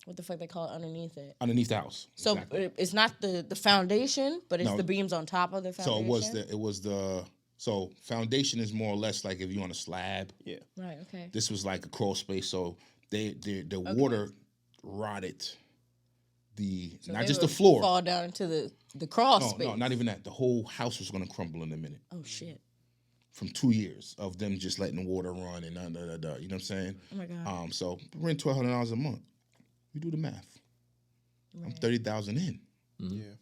what the fuck they call it underneath it. Underneath the house. So Exactly. it's not the foundation, but it's No. the beams on top of the So foundation. so foundation is more or less like if you're on a slab. Yeah. Right. Okay. This was like a crawl space, so the water rotted So not they just the would floor. Fall down into the crawl space. No, not even that. The whole house was gonna crumble in a minute Oh shit. from 2 years of them just letting the water run and You know what I'm saying? Oh my god. So rent $1,200 a month. You do the math. I'm 30,000 in. Yeah.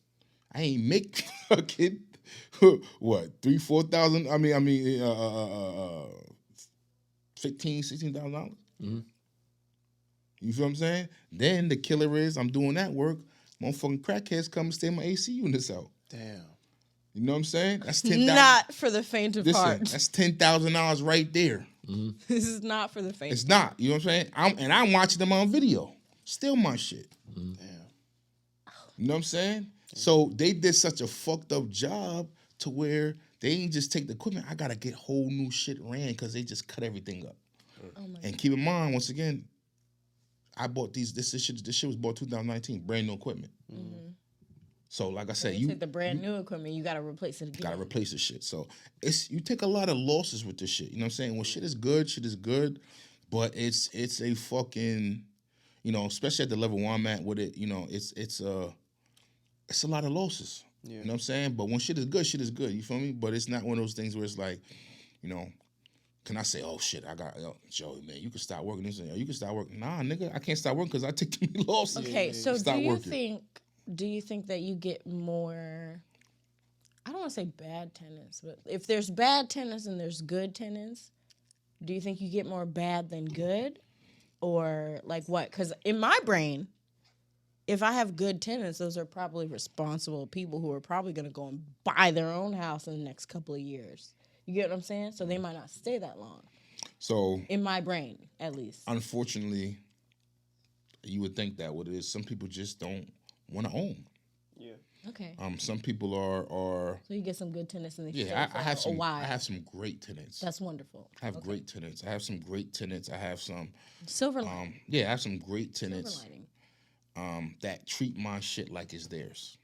I ain't make fucking what 3,000-4,000. I mean, $15,000-$16,000. You feel what I'm saying? Then the killer is I'm doing that work. Motherfucking crackheads come and stay my AC units out. Damn. You know what I'm saying? That's $10,000. Not for the faint of Listen, heart. that's $10,000 right there. This is not for the faint. It's not. You know what I'm saying? I'm watching them on video. Still my shit. Damn. You know what I'm saying? So they did such a fucked up job to where they ain't just take the equipment. I gotta get whole new shit ran because they just cut everything up. And keep in mind, once again, I bought this shit was bought 2019, brand new equipment. So like I said, You take the brand new equipment, you gotta replace it again. gotta replace the shit. So you take a lot of losses with this shit. You know what I'm saying? When shit is good, but it's a fucking, you know, especially at the level I'm at with it, you know, it's a lot of losses. Yeah. You know what I'm saying? But when shit is good, you feel me? But it's not one of those things where it's like, you know, can I say, oh shit, Joey, man, you can stop working. This, you can stop working. Nah, nigga, I can't stop working because I take too many losses. Okay, so Stop working. do you think that you get more, I don't want to say bad tenants, but if there's bad tenants and there's good tenants, do you think you get more bad than good? Or like what? Because in my brain, if I have good tenants, those are probably responsible people who are probably going to go and buy their own house in the next couple of years. You get what I'm saying? So they might not stay that long. So in my brain, at least. Unfortunately, you would think that what it is, some people just don't want to own. Yeah. Okay. Some people are. So you get some good tenants and they stay Yeah, for I have a some. while. I have some great tenants. That's wonderful. I have great tenants. I have some great tenants. I have some. Silver lining. Yeah, I have some great tenants. Silver lining. That treat my shit like it's theirs.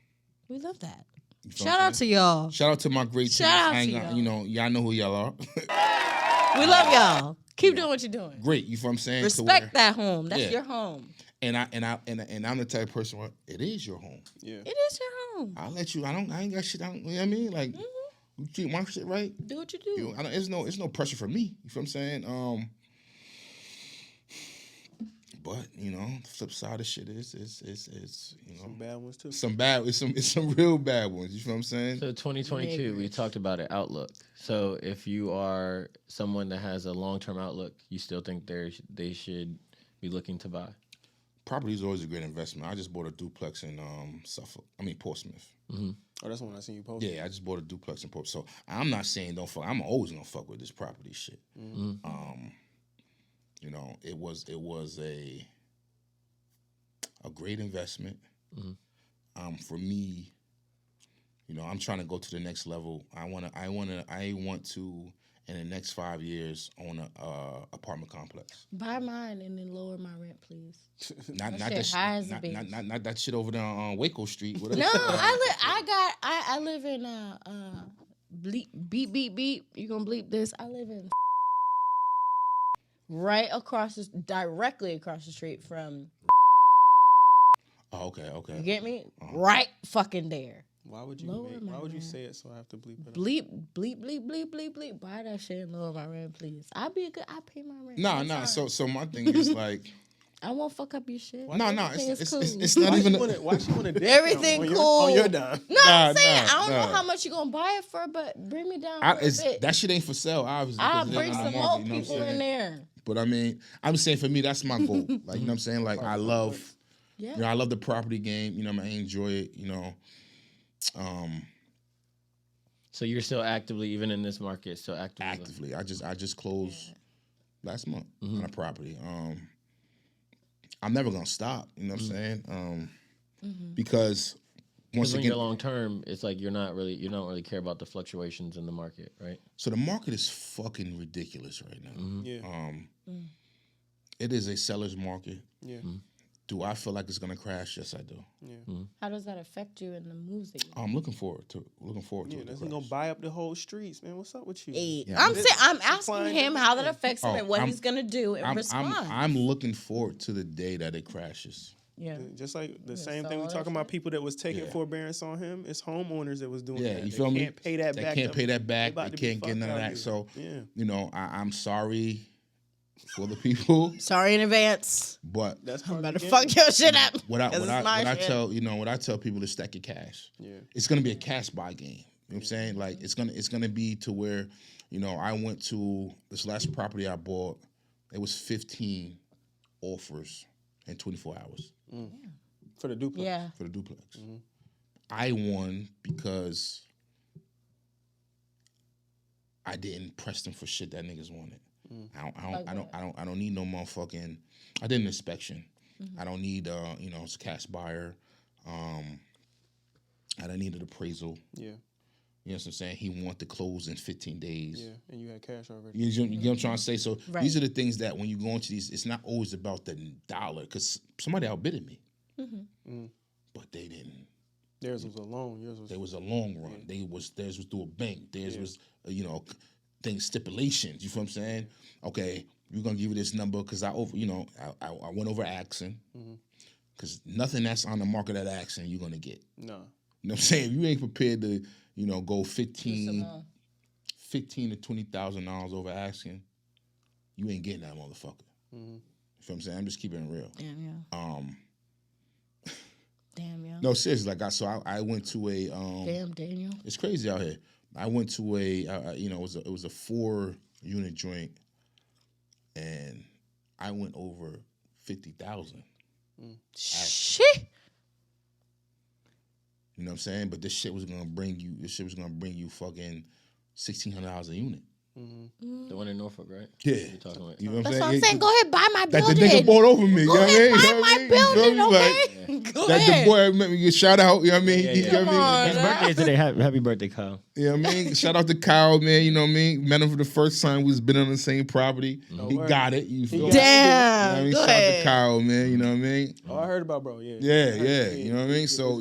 We love that. You feel Shout what I'm out to saying? y'all. Shout out to my great Shout tenants. out I ain't to got- y'all. You know, y'all know who y'all are. We love y'all. Keep doing what you're doing. Great, you feel what I'm saying? To Respect where- that home. That's Yeah. your home. And I'm the type of person where it is your home. Yeah. It is your home. I'll let you. I ain't got shit. You know what I mean? Like, you keep my shit right. Do what you do. It's no pressure for me. You feel what I'm saying? But you know, the flip side of shit is you know Some bad ones too. it's some real bad ones. You feel what I'm saying? So 2022, we talked about it, outlook. So if you are someone that has a long-term outlook, you still think they should be looking to buy? Property is always a great investment. I just bought a duplex in Portsmouth. Oh, that's one I seen you post. Yeah, I just bought a duplex in Portsmouth. So I'm not saying don't fuck. I'm always gonna fuck with this property shit. You know, it was a great investment. For me, you know, I'm trying to go to the next level. I want to in the next 5 years own a apartment complex. Buy mine and then lower my rent, please. Not That that shit high as a bitch. not that shit over there on Waco Street. Whatever. No, I live in bleep beep beep beep. You gonna bleep this? I live in directly across the street from. Oh, okay. You get me? Right fucking there. Why would you? Lower my Why would you rent. say it so I have to bleep it? Bleep bleep bleep bleep bleep bleep. Buy that shit and lower my rent, please. I pay my rent. Nah. That's fine. So my thing is like, I won't fuck up your shit. no. Everything is cool. It's not even. Why she want to Everything cool. on your dime? No, I'm saying nah, I don't know nah. how much you gonna buy it for, but bring me down a little bit. That shit ain't for sale, obviously. I'll 'cause it bring ain't on the some market, more you know what I'm people in saying? there. But I mean, I'm saying for me, that's my goal. Like, you know what I'm saying? Like, I love, Yeah. you know, I love the property game. You know, I enjoy it. You know, So you're still actively, even in this market, still actively. actively. I just closed last month on a property. I'm never gonna stop. You know what I'm saying? Because once When again, you're long term, it's like you don't really care about the fluctuations in the market, right? so the market is fucking ridiculous right now. Yeah. It is a seller's market. Yeah. Do I feel like it's gonna crash? Yes, I do. Yeah. How does that affect you in the moves that you I'm looking forward to Yeah. it. That's to gonna crash. buy up the whole streets, man. What's up with you? Hey, Yeah. I'm asking Supplying him how that affects him Oh, and what I'm- he's gonna do and respond. I'm looking forward to the day that it crashes. yeah. Just like the Yeah, same so thing we all talking that about shit. people that was taking Yeah. forbearance on him. It's homeowners that was doing Yeah, that. you feel me? They can't pay that They back. can't pay that back. about They to be can't get fucked none of out that. here. So, yeah. you know, I'm sorry for the people, Sorry in advance. but That's I'm part about of to the fuck game. your shit up. what I 'cause it's my shit. tell people is stack your cash. Yeah. It's gonna be a cash buy game. You know what I'm saying? Like it's gonna be to where, you know, I went to this last property I bought. It was 15 offers in 24 hours For the duplex. Yeah. for the duplex. I won because I didn't press them for shit that niggas wanted. I don't need no motherfucking. I did an inspection. I don't need it's a cash buyer. I don't need an appraisal. Yeah. You know what I'm saying? He want to close in 15 days. Yeah. And you had cash already. You get what I'm trying to say? So Right. these are the things that when you go into these, it's not always about the dollar because somebody outbidded me, but they didn't. Theirs was a loan. Yours was. There was a long run. Theirs was through a bank. Theirs was things stipulations. You feel what I'm saying? Okay, we're gonna give you this number because I went over Axon because nothing that's on the market at Axon you're gonna get. No. You know what I'm saying? If you ain't prepared to go Do 15 some, to $20,000 over Axon, you ain't getting that motherfucker. You feel what I'm saying? I'm just keeping it real. Damn, Damn, yeah. No, seriously, I went to a Damn, Daniel. it's crazy out here. I went to it was a 4-unit joint, and I went over 50,000. Shit. You know what I'm saying? But this shit was gonna bring you fucking $1,600 a unit. The one in Norfolk, right? Yeah, You're talking about. you know what I'm That's saying? what I'm saying. Go ahead, buy my That the building. nigga bought over me. Go you know ahead, what I buy mean? my You feel building, me? okay? Go That ahead. the boy made me shout out. You know what I mean? Yeah, You yeah. know what I mean? Come on. His birthday is today. Happy birthday, Kyle. You know what I mean? Shout out to Kyle, man. You know what I mean? Met him for the first time. We was been on the same property. He word. got it. You feel me? got it. You know Damn. what I mean? Go Shout out to ahead. Kyle, man. You know what I mean? Oh, I heard about bro. Yeah. Yeah. You know what I mean? So,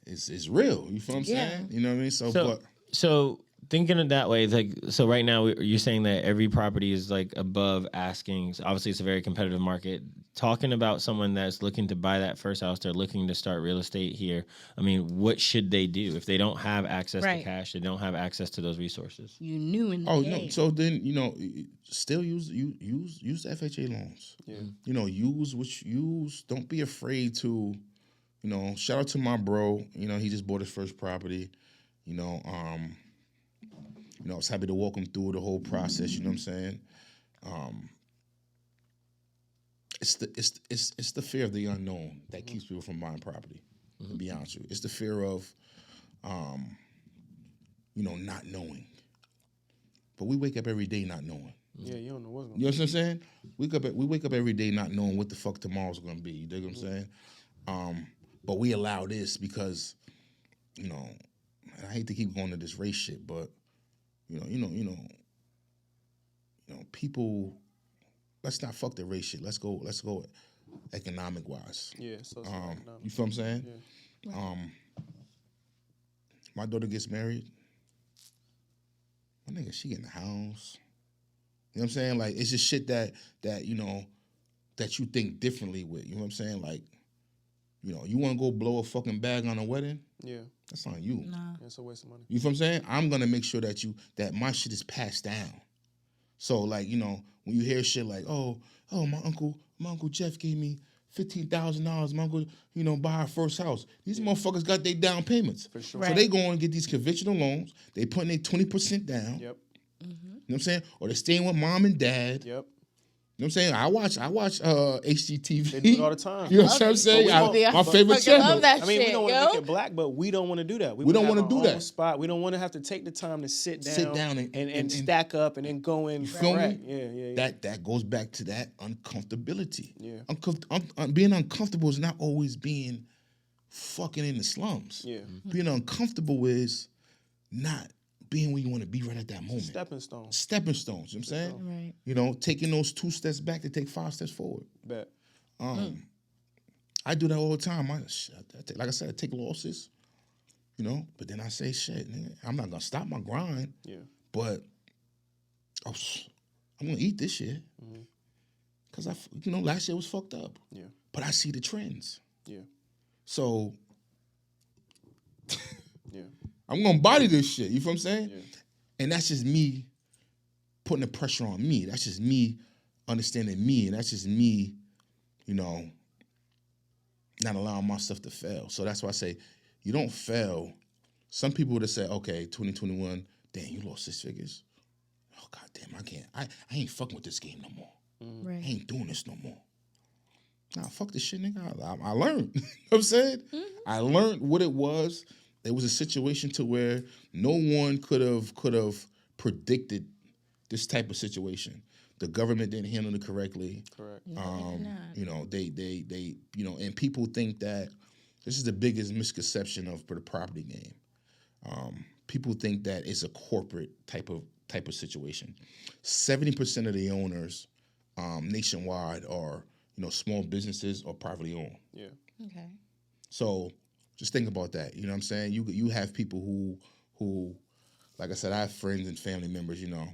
it's real. You feel what I'm Yeah. saying? You know what I mean? So thinking of that way, it's like, so right now you're saying that every property is like above asking. So obviously, it's a very competitive market. Talking about someone that's looking to buy that first house, they're looking to start real estate here. I mean, what should they do if they don't have access to Right. cash? They don't have access to those resources. You knew in the Oh game. no! So then still use the FHA loans. Yeah. Use. Don't be afraid to, Shout out to my bro. He just bought his first property. I was happy to walk him through the whole process. You know what I'm saying? It's the fear of the unknown that keeps people from buying property. To be honest with you, it's the fear of, not knowing. But we wake up every day not knowing. Yeah, you don't know what's going You know what I'm saying? We wake up every day not knowing what the fuck tomorrow's gonna be. You dig what I'm saying? But we allow this because, and I hate to keep going to this race shit, but people. Let's not fuck the race shit. Let's go economic wise. Yeah, so You feel what I'm saying? Yeah. My daughter gets married. My nigga, she in the house. You know what I'm saying? Like, it's just shit that you think differently with. You know what I'm saying? Like, you want to go blow a fucking bag on a wedding? Yeah. That's on you. Nah. It's a waste of money. You feel what I'm saying? I'm gonna make sure that my shit is passed down. So like, when you hear shit like, oh, my uncle Jeff gave me $15,000. My uncle, buy our first house. These motherfuckers got their down payments. For sure. Right. So they go and get these conventional loans. They putting their 20% down. Yep. You know what I'm saying? Or they're staying with mom and dad. Yep. You know what I'm saying? I watch HGTV. They do it all the time. You know what I'm saying? Love it. My favorite Fucking love channel. that I mean, we shit, don't want to yo. make it black, but we don't want to do that. We don't wanna wanna have do our that. own spot. We don't want to have to take the time to sit down and and stack up and then go in. feel me? Correct. Yeah. That goes back to that uncomfortability. Yeah. Being uncomfortable is not always being fucking in the slums. Yeah. Being uncomfortable is not being where you want to be right at that moment. Stepping stones. Stepping stones, you know what I'm saying? Right. Taking those 2 steps back to take 5 steps forward. Bet. I do that all the time. Like I said, I take losses, but then I say, shit, nigga, I'm not going to stop my grind, Yeah. but I'm going to eat this shit. Because, last year was fucked up. Yeah. But I see the trends. Yeah. So Yeah. I'm going to body this shit. You feel what I'm saying? Yeah. And that's just me putting the pressure on me. That's just me understanding me. And that's just me, not allowing myself to fail. So that's why I say you don't fail. Some people would have said, okay, 2021, damn, you lost 6 figures. Oh, God damn, I can't. I ain't fucking with this game no more. I Right. ain't doing this no more. Nah, fuck this shit, nigga. I learned. You know what I'm saying? I learned what it was. It was a situation to where no one could have predicted this type of situation. The government didn't handle it correctly. Correct. No, they did not. You know, they you know, and people think that this is the biggest misconception of the property game. People think that it's a corporate type of situation. 70% of the owners nationwide are, you know, small businesses or privately owned. Yeah. Okay. So just think about that. You know what I'm saying? You have people who, like I said, I have friends and family members. You know,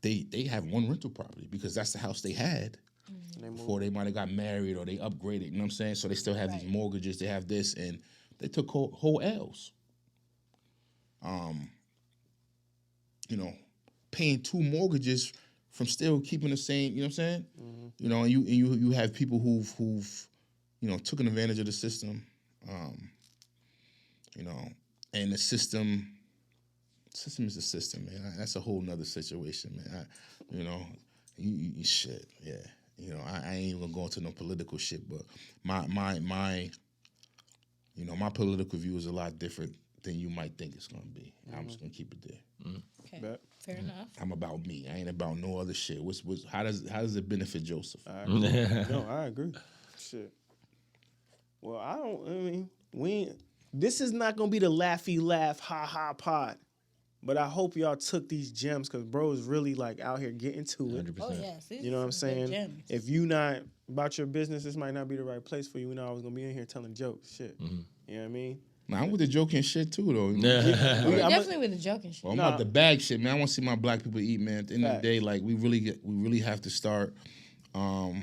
they have one rental property because that's the house they had before they might have got married or they upgraded. You know what I'm saying? So they still have these mortgages. They have this, and they took whole L's. You know, paying 2 mortgages from still keeping the same. You know what I'm saying? You know, and you have people who've you know taken advantage of the system. You know, and the system is the system, man. That's a whole nother situation, man. You know, you shit, yeah. You know, I ain't even gonna go into no political shit, but my you know, my political view is a lot different than you might think it's gonna be. I'm just gonna keep it there. Okay. Bet. Fair enough. I'm about me. I ain't about no other shit. How does it benefit Joesph? No, I agree. Shit. Well, I mean, this is not gonna be the laughy laugh, ha ha pod. But I hope y'all took these gems because bro is really like out here getting to it. 100%. Oh yes. These You know what are I'm some good saying? gems. If you not about your business, this might not be the right place for you. You know, I was gonna be in here telling jokes, shit. You know what I mean? Nah, I'm with the joking shit too, though. We're I'm definitely with the joking shit. Well, I'm about the bag shit, man. I want to see my black people eat, man. At the end of the day, like we really have to start not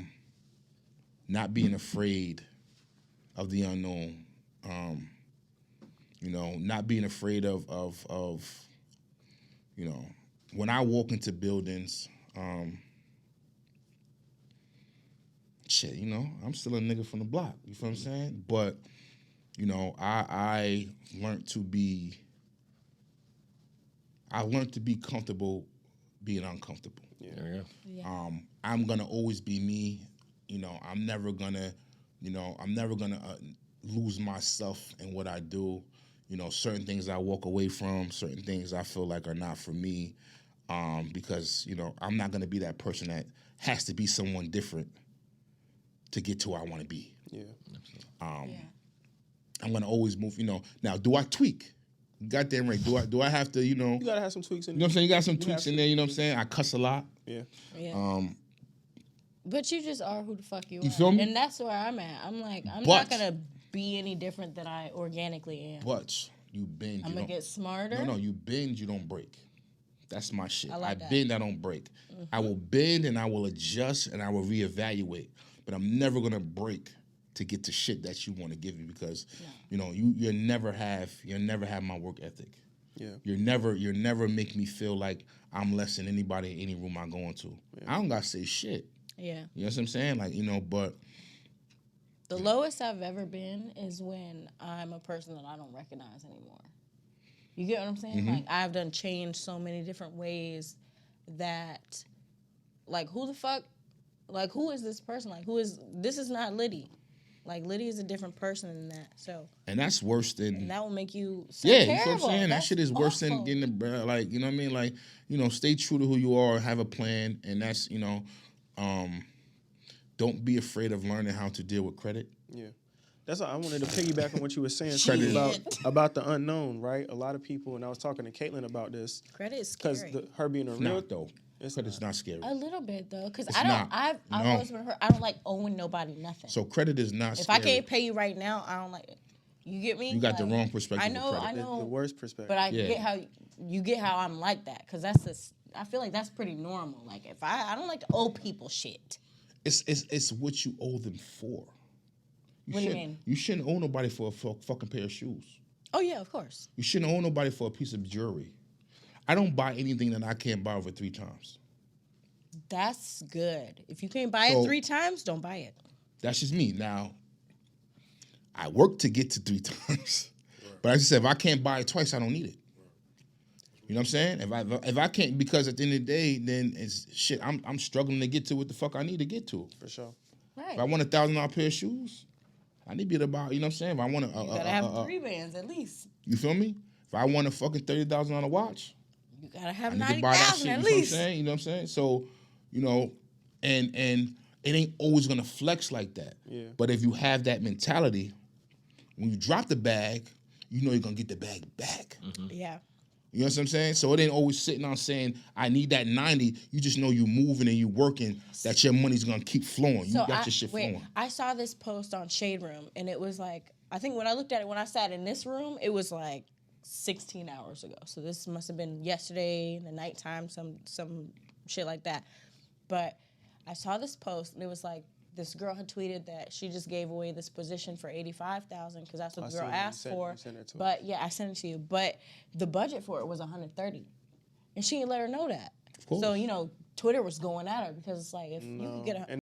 being afraid of the unknown. You know, not being afraid of you know, when I walk into buildings, shit, you know, I'm still a nigga from the block. You feel what I'm saying? But you know, I learned to be comfortable being uncomfortable. There we go. Yeah. I'm gonna always be me. You know, I'm never gonna lose myself in what I do. You know, certain things I walk away from, certain things I feel like are not for me, because you know I'm not gonna be that person that has to be someone different to get to where I want to be. Yeah. I'm gonna always move. You know, now do I tweak? Goddamn right. Do I have to? You know. You gotta have some tweaks in You know what I'm saying? You got some You tweaks have in there. You know what I'm saying? I cuss a lot. Yeah. Yeah. But you just are who the fuck you are. You feel me? And that's where I'm at. I'm like, I'm But- not gonna be any different than I organically am. But you bend. I'm you gonna don't- get smarter. No, you bend, you don't break. That's my shit. I like that. bend, I don't break. I will bend and I will adjust and I will reevaluate. But I'm never gonna break to get to shit that you want to give me because you know you'll never have my work ethic. Yeah. You'll never make me feel like I'm less than anybody in any room I go into. I don't gotta say shit. Yeah. You know what I'm saying? Like, you know, but The lowest I've ever been is when I'm a person that I don't recognize anymore. You get what I'm saying? Like, I've done changed so many different ways that, like, who the fuck, like, who is this person? Like, this is not Liddy. Like, Liddy is a different person than that. So, and that's worse than and that will make you so yeah, terrible. you know what I'm saying? That That's shit is worse than awful. getting the like, you know what I mean? Like, you know, stay true to who you are, have a plan, and that's, you know, don't be afraid of learning how to deal with credit. Yeah. That's why I wanted to piggyback on what you were saying Shit. about the unknown, right? A lot of people, and I was talking to Caitlin about this Credit is because scary. her being a It's real not though. Credit's not scary. A little bit, though, because It's I don't, not. I've No. always been hurt. I don't like owing nobody nothing. So credit is not If scary. I can't pay you right now, I don't like it. You get me? You got the Like, wrong perspective I of know, credit. I the know. worst perspective. But I Yeah. get how I'm like that because I feel like that's pretty normal. Like if I don't like to owe people shit. It's what you owe them for. What do you mean? You shouldn't owe nobody for a fucking pair of shoes. Oh yeah, of course. You shouldn't owe nobody for a piece of jewelry. I don't buy anything that I can't buy over 3 times. That's good. If you can't buy So- it 3 times, don't buy it. That's just me. Now, I work to get to 3 times. But as I said, if I can't buy it twice, I don't need it. You know what I'm saying? If I can't, because at the end of the day, then it's shit. I'm struggling to get to what the fuck I need to get to. For sure. Right. If I want $1,000 pair of shoes, I need to be about. You know what I'm saying? If I want to, You gotta have 3 bands at least. you feel me? If I want a fucking $30,000 watch, You gotta have I need to buy that 90,000 shit. at You know what I'm least. saying? You know what I'm saying? So, you know, and it ain't always gonna flex like that. Yeah. But if you have that mentality, when you drop the bag, you know you're gonna get the bag back. Yeah. You know what I'm saying? So it ain't always sitting on saying, I need that 90. You just know you moving and you working, that your money's gonna keep flowing. You got your shit flowing. I saw this post on Shade Room, and it was like, I think when I looked at it, when I sat in this room, it was like 16 hours ago. So this must have been yesterday, the nighttime, some shit like that. But I saw this post, and it was like, this girl had tweeted that she just gave away this position for $85,000 because that's what the girl asked for. But yeah, I sent it to you. But the budget for it was $130,000, and she didn't let her know that. Of course. So Twitter was going at her because it's like if you could get